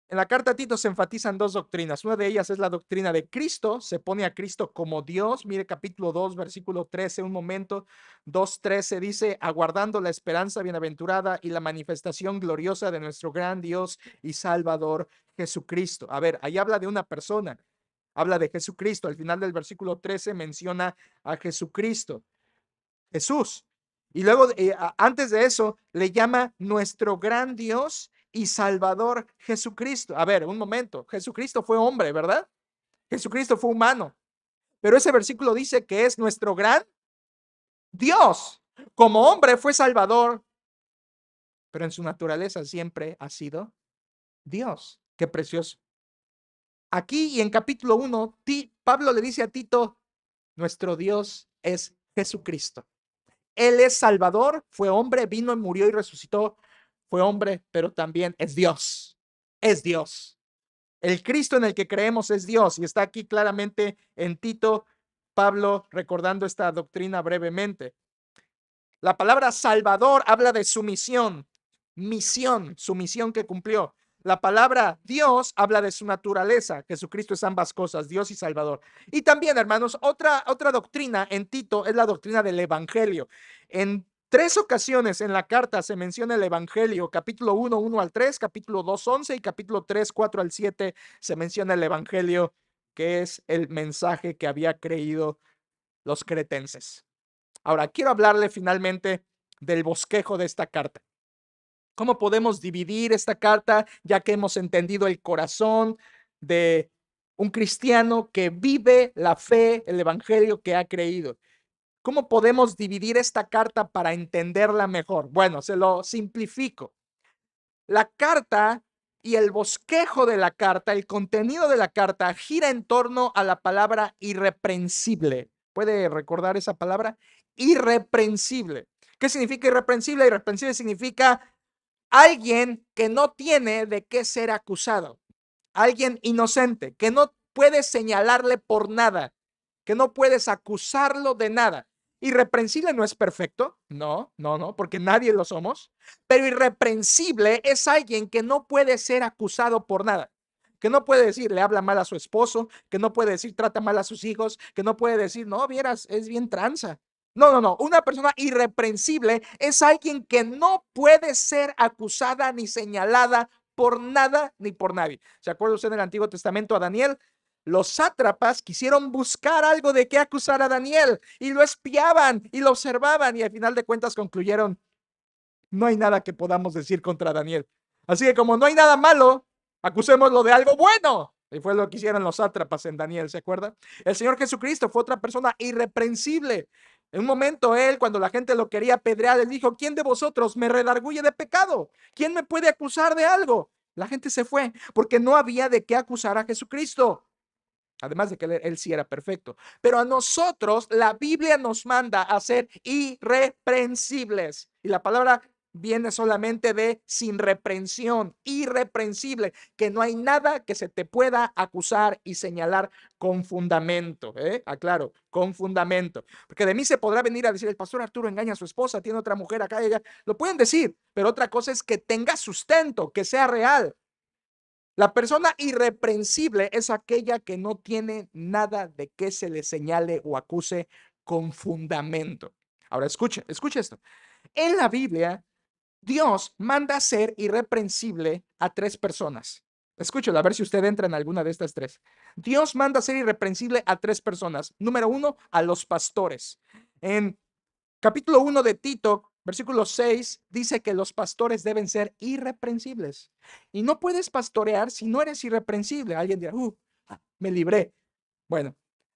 En la carta a Tito se enfatizan dos doctrinas. Una de ellas es la doctrina de Cristo. Se pone a Cristo como Dios. Mire capítulo 2, versículo 13, un momento. 2:13 dice, aguardando la esperanza bienaventurada y la manifestación gloriosa de nuestro gran Dios y Salvador Jesucristo. A ver, ahí habla de una persona. Habla de Jesucristo. Al final del versículo 13 menciona a Jesucristo. Jesús. Y luego, antes de eso, le llama nuestro gran Dios y Salvador Jesucristo. A ver, un momento, Jesucristo fue hombre, ¿verdad? Jesucristo fue humano, pero ese versículo dice que es nuestro gran Dios. Como hombre fue Salvador, pero en su naturaleza siempre ha sido Dios. Qué precioso. Aquí y en capítulo 1, Pablo le dice a Tito, nuestro Dios es Jesucristo. Él es Salvador, fue hombre, vino, murió y resucitó. Fue hombre, pero también es Dios. Es Dios. El Cristo en el que creemos es Dios y está aquí claramente en Tito, Pablo recordando esta doctrina brevemente. La palabra Salvador habla de su misión, su misión que cumplió. La palabra Dios habla de su naturaleza. Jesucristo es ambas cosas, Dios y Salvador. Y también, hermanos, otra doctrina en Tito es la doctrina del Evangelio. En 3 ocasiones en la carta se menciona el Evangelio, capítulo 1, 1 al 3, capítulo 2, 11 y capítulo 3, 4 al 7 se menciona el Evangelio, que es el mensaje que había creído los cretenses. Ahora, quiero hablarle finalmente del bosquejo de esta carta. ¿Cómo podemos dividir esta carta ya que hemos entendido el corazón de un cristiano que vive la fe, el evangelio que ha creído? ¿Cómo podemos dividir esta carta para entenderla mejor? Bueno, se lo simplifico. La carta y el bosquejo de la carta, el contenido de la carta gira en torno a la palabra irreprensible. ¿Puede recordar esa palabra? Irreprensible. ¿Qué significa irreprensible? Irreprensible significa alguien que no tiene de qué ser acusado, alguien inocente, que no puedes señalarle por nada, que no puedes acusarlo de nada. Irreprensible no es perfecto, no, porque nadie lo somos, pero irreprensible es alguien que no puede ser acusado por nada, que no puede decir le habla mal a su esposo, que no puede decir trata mal a sus hijos, que no puede decir no, vieras, es bien tranza. No. Una persona irreprensible es alguien que no puede ser acusada ni señalada por nada ni por nadie. ¿Se acuerda usted en el Antiguo Testamento a Daniel? Los sátrapas quisieron buscar algo de qué acusar a Daniel y lo espiaban y lo observaban y al final de cuentas concluyeron, no hay nada que podamos decir contra Daniel. Así que como no hay nada malo, acusémoslo de algo bueno. Y fue lo que hicieron los sátrapas en Daniel, ¿se acuerda? El Señor Jesucristo fue otra persona irreprensible. En un momento él, cuando la gente lo quería apedrear, él dijo, ¿quién de vosotros me redarguye de pecado? ¿Quién me puede acusar de algo? La gente se fue porque no había de qué acusar a Jesucristo. Además de que él sí era perfecto. Pero a nosotros la Biblia nos manda a ser irreprensibles. Y la palabra viene solamente de sin reprensión, irreprensible, que no hay nada que se te pueda acusar y señalar con fundamento. Aclaro, con fundamento. Porque de mí se podrá venir a decir, el pastor Arturo engaña a su esposa, tiene otra mujer acá, ella. Lo pueden decir, pero otra cosa es que tenga sustento, que sea real. La persona irreprensible es aquella que no tiene nada de que se le señale o acuse con fundamento. Ahora escuche esto. En la Biblia, Dios manda ser irreprensible a 3 personas. Escúchelo, a ver si usted entra en alguna de estas 3. Dios manda ser irreprensible a 3 personas. Número 1, a los pastores. En capítulo 1 de Tito, versículo 6, dice que los pastores deben ser irreprensibles. Y no puedes pastorear si no eres irreprensible. Alguien dirá, me libré. Bueno,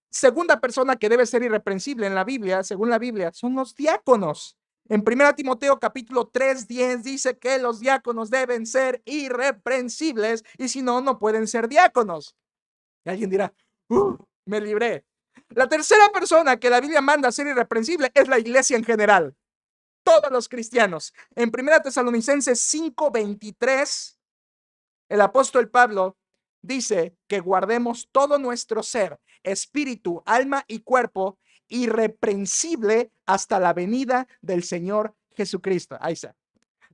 segunda persona que debe ser irreprensible en la Biblia, según la Biblia, son los diáconos. En 1 Timoteo capítulo 3:10 dice que los diáconos deben ser irreprensibles y si no, no pueden ser diáconos. Y alguien dirá, me libré. La tercera persona que la Biblia manda a ser irreprensible es la iglesia en general. Todos los cristianos. En 1 Tesalonicenses 5:23, el apóstol Pablo dice que guardemos todo nuestro ser, espíritu, alma y cuerpo irreprensible hasta la venida del Señor Jesucristo. Ahí está.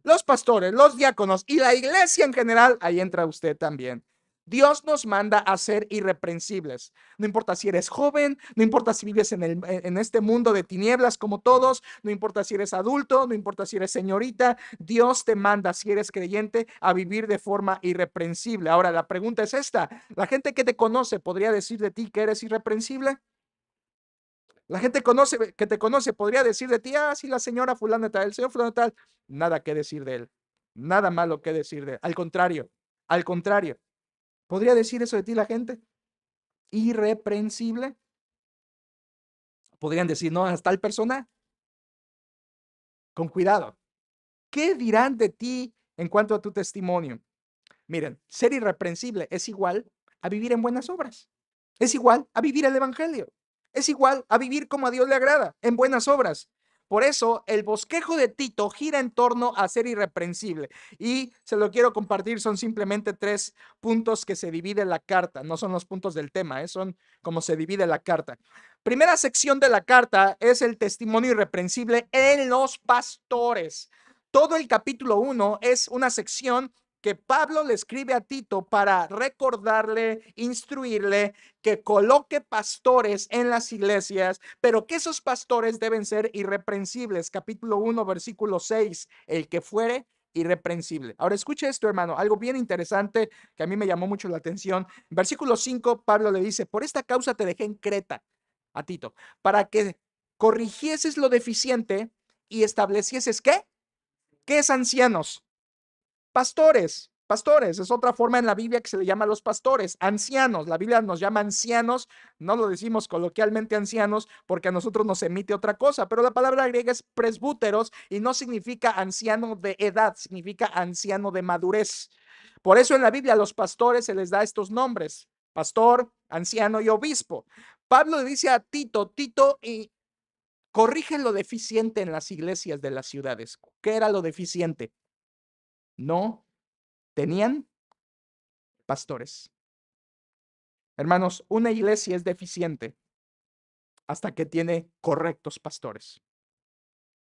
Los pastores, los diáconos y la iglesia en general, ahí entra usted también. Dios nos manda a ser irreprensibles. No importa si eres joven, no importa si vives en este mundo de tinieblas como todos, no importa si eres adulto, no importa si eres señorita, Dios te manda, si eres creyente, a vivir de forma irreprensible. Ahora, la pregunta es esta: ¿la gente que te conoce podría decir de ti que eres irreprensible? La gente que te conoce podría decir de ti, sí, la señora fulana tal, el señor fulano tal, nada que decir de él. Nada malo que decir de él. Al contrario. ¿Podría decir eso de ti la gente? Irreprensible. Podrían decir, no, hasta tal persona, con cuidado. ¿Qué dirán de ti en cuanto a tu testimonio? Miren, ser irreprensible es igual a vivir en buenas obras. Es igual a vivir el evangelio. Es igual a vivir como a Dios le agrada, en buenas obras. Por eso el bosquejo de Tito gira en torno a ser irreprensible. Y se lo quiero compartir, son simplemente 3 puntos que se divide la carta. No son los puntos del tema, son como se divide la carta. Primera sección de la carta es el testimonio irreprensible en los pastores. Todo el capítulo 1 es una sección que Pablo le escribe a Tito para recordarle, instruirle, que coloque pastores en las iglesias, pero que esos pastores deben ser irreprensibles. Capítulo 1, versículo 6, el que fuere irreprensible. Ahora escuche esto, hermano, algo bien interesante que a mí me llamó mucho la atención. Versículo 5, Pablo le dice, por esta causa te dejé en Creta, a Tito, para que corrigieses lo deficiente y establecieses, ¿qué? ¿Qué es ancianos? Pastores, es otra forma en la Biblia que se le llama a los pastores, ancianos. La Biblia nos llama ancianos, no lo decimos coloquialmente ancianos porque a nosotros nos emite otra cosa, pero la palabra griega es presbúteros y no significa anciano de edad, significa anciano de madurez. Por eso en la Biblia a los pastores se les da estos nombres, pastor, anciano y obispo. Pablo le dice a Tito, y corrige lo deficiente en las iglesias de las ciudades. ¿Qué era lo deficiente? No tenían pastores. Hermanos, una iglesia es deficiente hasta que tiene correctos pastores.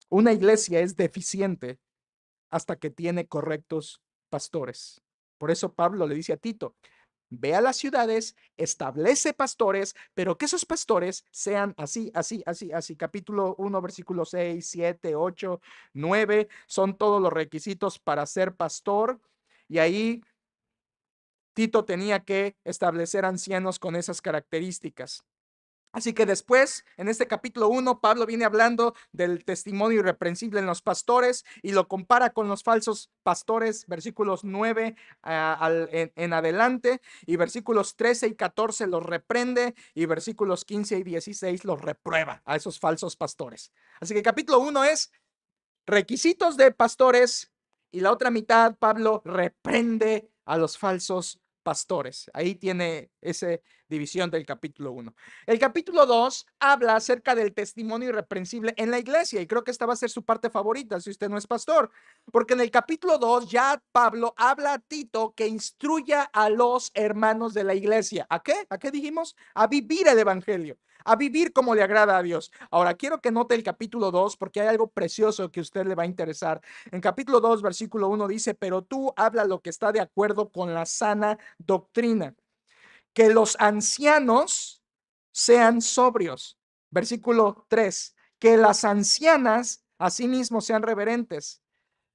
Una iglesia es deficiente hasta que tiene correctos pastores. Por eso Pablo le dice a Tito, ve a las ciudades, establece pastores, pero que esos pastores sean así, así, así, así. Capítulo 1, versículo 6, 7, 8, 9, son todos los requisitos para ser pastor. Y ahí Tito tenía que establecer ancianos con esas características. Así que después, en este capítulo 1, Pablo viene hablando del testimonio irreprensible en los pastores y lo compara con los falsos pastores, versículos 9 en adelante, y versículos 13 y 14 los reprende, y versículos 15 y 16 los reprueba a esos falsos pastores. Así que capítulo 1 es requisitos de pastores, y la otra mitad, Pablo reprende a los falsos pastores. Ahí tiene esa división del capítulo 1. El capítulo 2 habla acerca del testimonio irreprensible en la iglesia, y creo que esta va a ser su parte favorita si usted no es pastor, porque en el capítulo 2 ya Pablo habla a Tito que instruya a los hermanos de la iglesia. ¿A qué? ¿A qué dijimos? A vivir el evangelio, a vivir como le agrada a Dios. Ahora, quiero que note el capítulo 2 porque hay algo precioso que a usted le va a interesar. En capítulo 2, versículo 1 dice, pero tú habla lo que está de acuerdo con la sana doctrina, que los ancianos sean sobrios. Versículo 3, que las ancianas asimismo sean reverentes.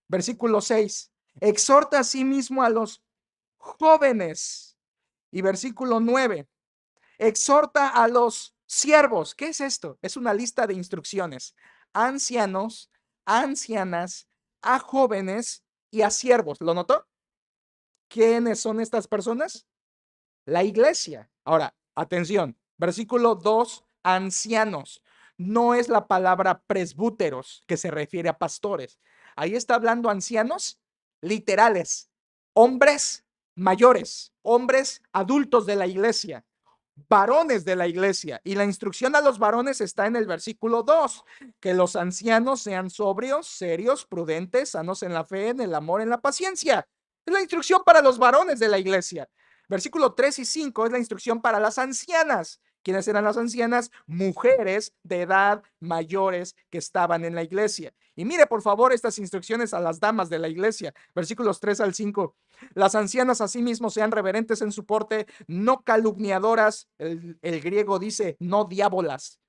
Versículo 6, exhorta asimismo a los jóvenes. Y versículo 9, exhorta a los siervos. ¿Qué es esto? Es una lista de instrucciones. Ancianos, ancianas, a jóvenes y a siervos. ¿Lo notó? ¿Quiénes son estas personas? La iglesia. Ahora, atención. Versículo 2, ancianos. No es la palabra presbúteros que se refiere a pastores. Ahí está hablando ancianos literales, hombres mayores, hombres adultos de la iglesia, varones de la iglesia. Y la instrucción a los varones está en el versículo 2, que los ancianos sean sobrios, serios, prudentes, sanos en la fe, en el amor, en la paciencia. Es la instrucción para los varones de la iglesia. Versículo 3 y 5 es la instrucción para las ancianas. ¿Quiénes eran las ancianas? Mujeres de edad mayores que estaban en la iglesia. Y mire, por favor, estas instrucciones a las damas de la iglesia. Versículos 3 al 5. Las ancianas asimismo sean reverentes en su porte, no calumniadoras. El griego dice no diábolas,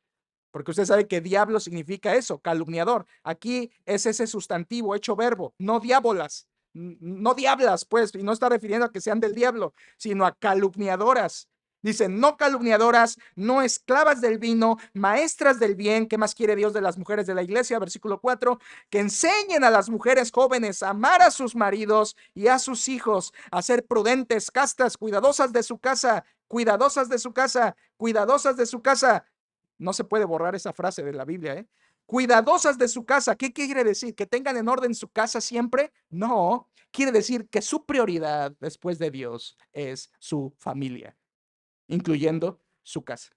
porque usted sabe que diablo significa eso, calumniador. Aquí es ese sustantivo hecho verbo, no diábolas, no diablas, pues, y no está refiriendo a que sean del diablo, sino a calumniadoras, Dice, no calumniadoras, no esclavas del vino, maestras del bien. ¿Qué más quiere Dios de las mujeres de la iglesia? Versículo 4, que enseñen a las mujeres jóvenes a amar a sus maridos y a sus hijos, a ser prudentes, castas, cuidadosas de su casa, cuidadosas de su casa, cuidadosas de su casa. No se puede borrar esa frase de la Biblia, ¿eh? Cuidadosas de su casa. ¿Qué quiere decir? ¿Que tengan en orden su casa siempre? No, quiere decir que su prioridad después de Dios es su familia, incluyendo su casa.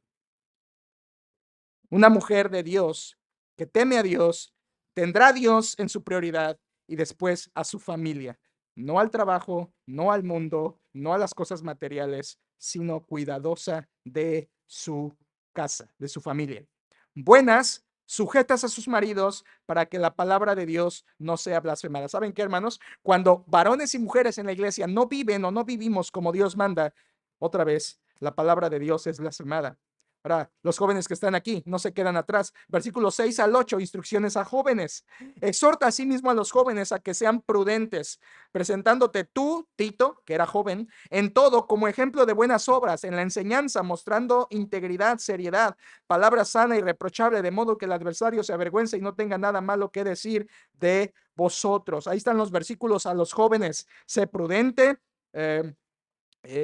Una mujer de Dios que teme a Dios tendrá a Dios en su prioridad y después a su familia, no al trabajo, no al mundo, no a las cosas materiales, sino cuidadosa de su casa, de su familia. Buenas, sujetas a sus maridos para que la palabra de Dios no sea blasfemada. ¿Saben qué, hermanos? Cuando varones y mujeres en la iglesia no viven o no vivimos como Dios manda, otra vez, la palabra de Dios es blasfemada. Ahora, los jóvenes que están aquí no se quedan atrás. Versículos 6 al 8, instrucciones a jóvenes. Exhorta asimismo a los jóvenes a que sean prudentes, presentándote tú, Tito, que era joven, en todo como ejemplo de buenas obras, en la enseñanza, mostrando integridad, seriedad, palabra sana y reprochable, de modo que el adversario se avergüence y no tenga nada malo que decir de vosotros. Ahí están los versículos a los jóvenes. Sé prudente.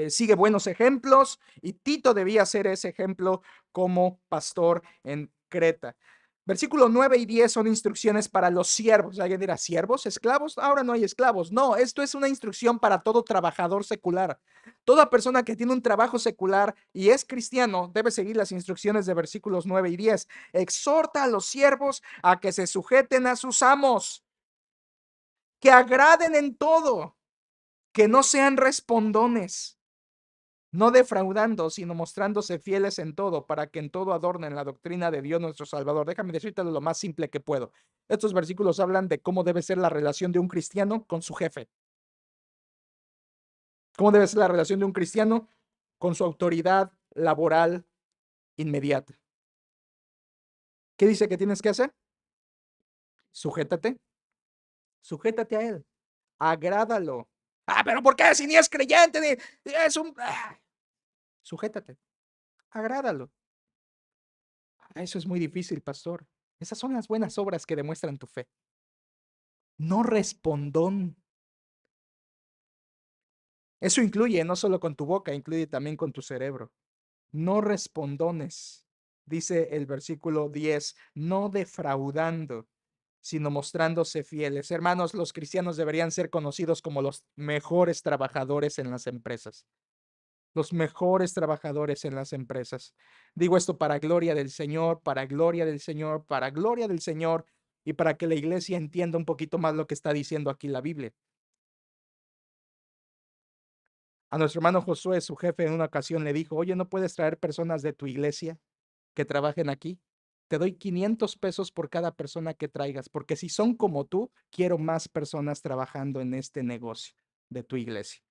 Sigue buenos ejemplos y Tito debía ser ese ejemplo como pastor en Creta. Versículos 9 y 10 son instrucciones para los siervos. ¿Alguien dirá, siervos, esclavos? Ahora no hay esclavos. No, esto es una instrucción para todo trabajador secular. Toda persona que tiene un trabajo secular y es cristiano debe seguir las instrucciones de versículos 9 y 10. Exhorta a los siervos a que se sujeten a sus amos, que agraden en todo, que no sean respondones, no defraudando, sino mostrándose fieles en todo, para que en todo adornen la doctrina de Dios nuestro Salvador. Déjame decirte lo más simple que puedo. Estos versículos hablan de cómo debe ser la relación de un cristiano con su jefe. ¿Cómo debe ser la relación de un cristiano con su autoridad laboral inmediata? ¿Qué dice que tienes que hacer? Sujétate. Sujétate a él. Agrádalo. Pero ¿por qué? Si ni es creyente, es un... Sujétate. Agrádalo. Eso es muy difícil, pastor. Esas son las buenas obras que demuestran tu fe. No respondón. Eso incluye no solo con tu boca, incluye también con tu cerebro. No respondones, dice el versículo 10, no defraudando, sino mostrándose fieles. Hermanos, los cristianos deberían ser conocidos como los mejores trabajadores en las empresas. Los mejores trabajadores en las empresas. Digo esto para gloria del Señor, para gloria del Señor, para gloria del Señor y para que la iglesia entienda un poquito más lo que está diciendo aquí la Biblia. A nuestro hermano Josué, su jefe, en una ocasión le dijo, oye, ¿no puedes traer personas de tu iglesia que trabajen aquí? Te doy 500 pesos por cada persona que traigas, porque si son como tú, quiero más personas trabajando en este negocio de tu iglesia.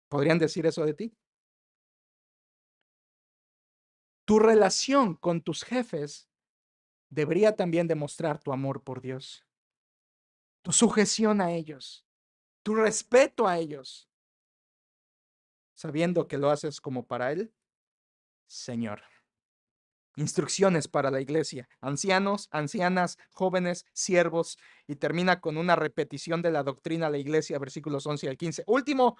¿Podrían decir eso de ti? Tu relación con tus jefes debería también demostrar tu amor por Dios, tu sujeción a ellos, tu respeto a ellos, sabiendo que lo haces como para Él, Señor. Instrucciones para la iglesia, ancianos, ancianas, jóvenes, siervos, y termina con una repetición de la doctrina a la iglesia, versículos 11 al 15. Último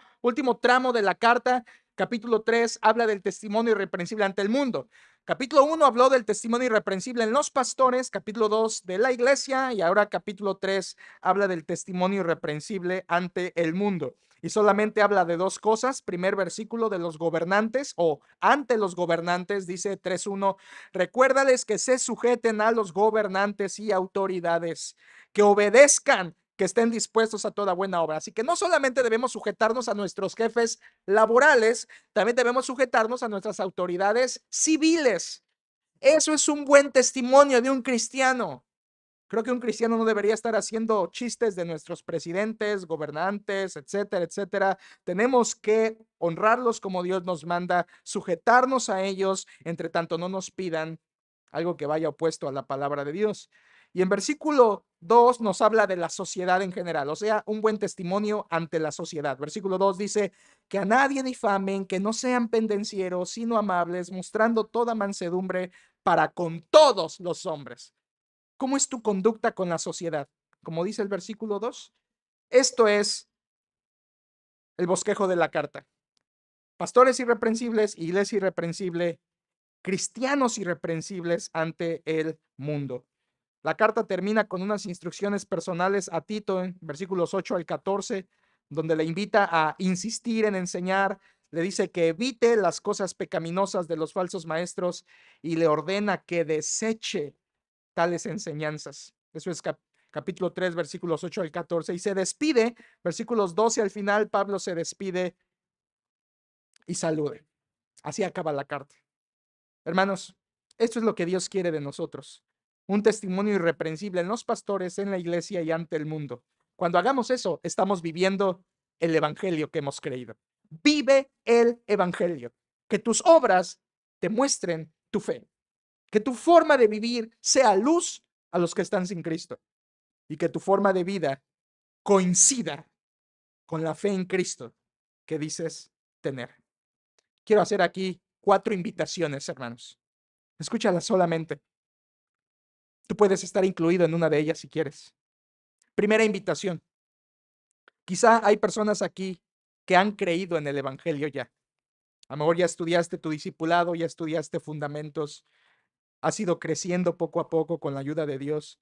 tramo de la carta, capítulo 3, habla del testimonio irreprensible ante el mundo. Capítulo 1 habló del testimonio irreprensible en los pastores, capítulo 2 de la iglesia, y ahora capítulo 3 habla del testimonio irreprensible ante el mundo. Y solamente habla de dos cosas. Primer versículo de los gobernantes o ante los gobernantes, dice 3:1. Recuérdales que se sujeten a los gobernantes y autoridades, que obedezcan, que estén dispuestos a toda buena obra. Así que no solamente debemos sujetarnos a nuestros jefes laborales, también debemos sujetarnos a nuestras autoridades civiles. Eso es un buen testimonio de un cristiano. Creo que un cristiano no debería estar haciendo chistes de nuestros presidentes, gobernantes, etcétera, etcétera. Tenemos que honrarlos como Dios nos manda, sujetarnos a ellos, entre tanto no nos pidan algo que vaya opuesto a la palabra de Dios. Y en versículo 2 nos habla de la sociedad en general, o sea, un buen testimonio ante la sociedad. Versículo 2 dice que a nadie difamen, que no sean pendencieros, sino amables, mostrando toda mansedumbre para con todos los hombres. ¿Cómo es tu conducta con la sociedad? Como dice el versículo 2, esto es el bosquejo de la carta. Pastores irreprensibles, iglesia irreprensible, cristianos irreprensibles ante el mundo. La carta termina con unas instrucciones personales a Tito en versículos 8 al 14, donde le invita a insistir en enseñar, le dice que evite las cosas pecaminosas de los falsos maestros y le ordena que deseche tales enseñanzas. Eso es capítulo 3, versículos 8 al 14, y se despide, versículos 12 al final, Pablo se despide y salude. Así acaba la carta. Hermanos, esto es lo que Dios quiere de nosotros. Un testimonio irreprensible en los pastores, en la iglesia y ante el mundo. Cuando hagamos eso, estamos viviendo el evangelio que hemos creído. Vive el evangelio. Que tus obras te muestren tu fe. Que tu forma de vivir sea luz a los que están sin Cristo. Y que tu forma de vida coincida con la fe en Cristo que dices tener. Quiero hacer aquí 4 invitaciones, hermanos. Escúchalas solamente. Tú puedes estar incluido en una de ellas si quieres. Primera invitación. Quizá hay personas aquí que han creído en el evangelio ya. A lo mejor ya estudiaste tu discipulado, ya estudiaste fundamentos, has ido creciendo poco a poco con la ayuda de Dios.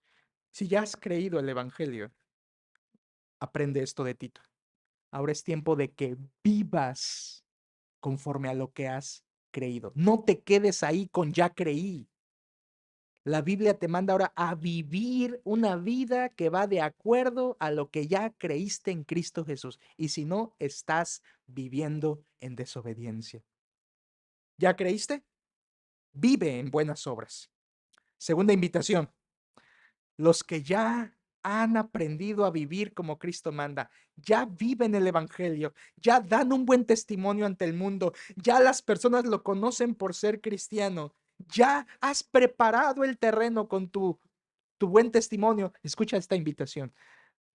Si ya has creído el evangelio, aprende esto de Tito. Ahora es tiempo de que vivas conforme a lo que has creído. No te quedes ahí con ya creí. La Biblia te manda ahora a vivir una vida que va de acuerdo a lo que ya creíste en Cristo Jesús. Y si no, estás viviendo en desobediencia. ¿Ya creíste? Vive en buenas obras. Segunda invitación. Los que ya han aprendido a vivir como Cristo manda, ya viven el Evangelio, ya dan un buen testimonio ante el mundo, ya las personas lo conocen por ser cristiano, ya has preparado el terreno con tu buen testimonio. Escucha esta invitación.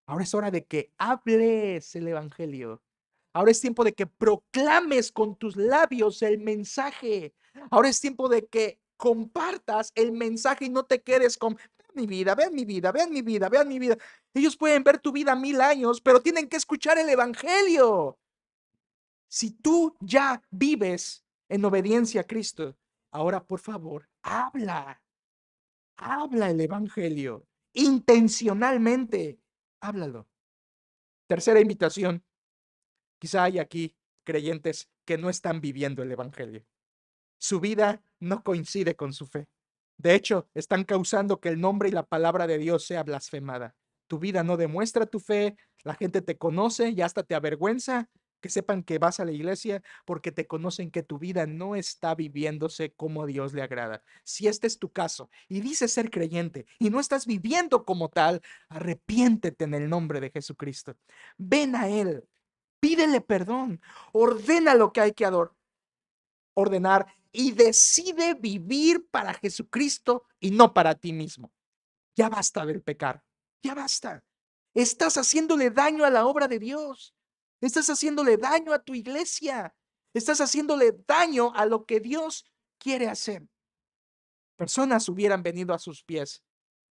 Ahora es hora de que hables el Evangelio. Ahora es tiempo de que proclames con tus labios el mensaje. Ahora es tiempo de que compartas el mensaje y no te quedes con, vean mi vida, vean mi vida, vean mi vida, vean mi vida. Ellos pueden ver tu vida 1000 años, pero tienen que escuchar el Evangelio. Si tú ya vives en obediencia a Cristo, ahora por favor, habla el Evangelio intencionalmente. Háblalo. Tercera invitación. Quizá hay aquí creyentes que no están viviendo el Evangelio. Su vida no coincide con su fe. De hecho, están causando que el nombre y la palabra de Dios sea blasfemada. Tu vida no demuestra tu fe, la gente te conoce y hasta te avergüenza que sepan que vas a la iglesia porque te conocen que tu vida no está viviéndose como a Dios le agrada. Si este es tu caso y dices ser creyente y no estás viviendo como tal, arrepiéntete en el nombre de Jesucristo. Ven a Él, pídele perdón, ordena lo que hay que ordenar y decide vivir para Jesucristo y no para ti mismo. Ya basta del pecar, ya basta. Estás haciéndole daño a la obra de Dios. Estás haciéndole daño a tu iglesia. Estás haciéndole daño a lo que Dios quiere hacer. Personas hubieran venido a sus pies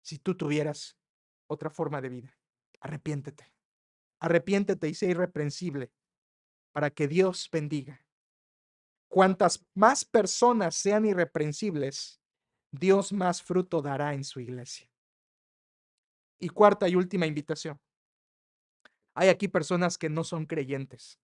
si tú tuvieras otra forma de vida. Arrepiéntete. Arrepiéntete y sé irreprensible para que Dios bendiga. Cuantas más personas sean irreprensibles, Dios más fruto dará en su iglesia. Y cuarta y última invitación. Hay aquí personas que no son creyentes.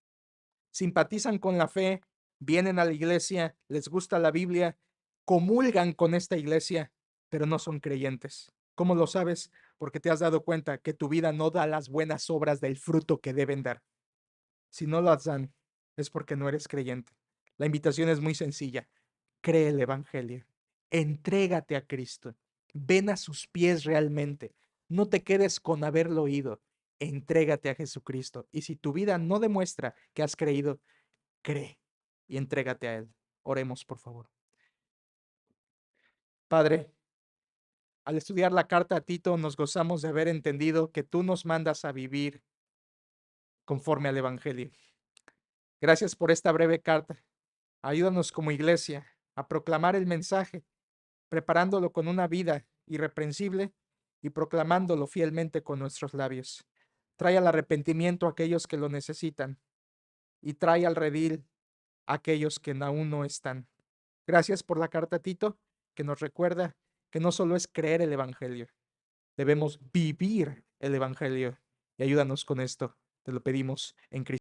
Simpatizan con la fe, vienen a la iglesia, les gusta la Biblia, comulgan con esta iglesia, pero no son creyentes. ¿Cómo lo sabes? Porque te has dado cuenta que tu vida no da las buenas obras del fruto que deben dar. Si no las dan, es porque no eres creyente. La invitación es muy sencilla. Cree el Evangelio. Entrégate a Cristo. Ven a sus pies realmente. No te quedes con haberlo oído. Entrégate a Jesucristo. Y si tu vida no demuestra que has creído, cree y entrégate a Él. Oremos, por favor. Padre, Al estudiar la carta a Tito, nos gozamos de haber entendido que tú nos mandas a vivir conforme al Evangelio. Gracias por esta breve carta. Ayúdanos como iglesia a proclamar el mensaje, preparándolo con una vida irreprensible y proclamándolo fielmente con nuestros labios. Trae al arrepentimiento a aquellos que lo necesitan y trae al redil a aquellos que aún no están. Gracias por la carta, Tito, que nos recuerda que no solo es creer el Evangelio, debemos vivir el Evangelio. Y ayúdanos con esto. Te lo pedimos en Cristo.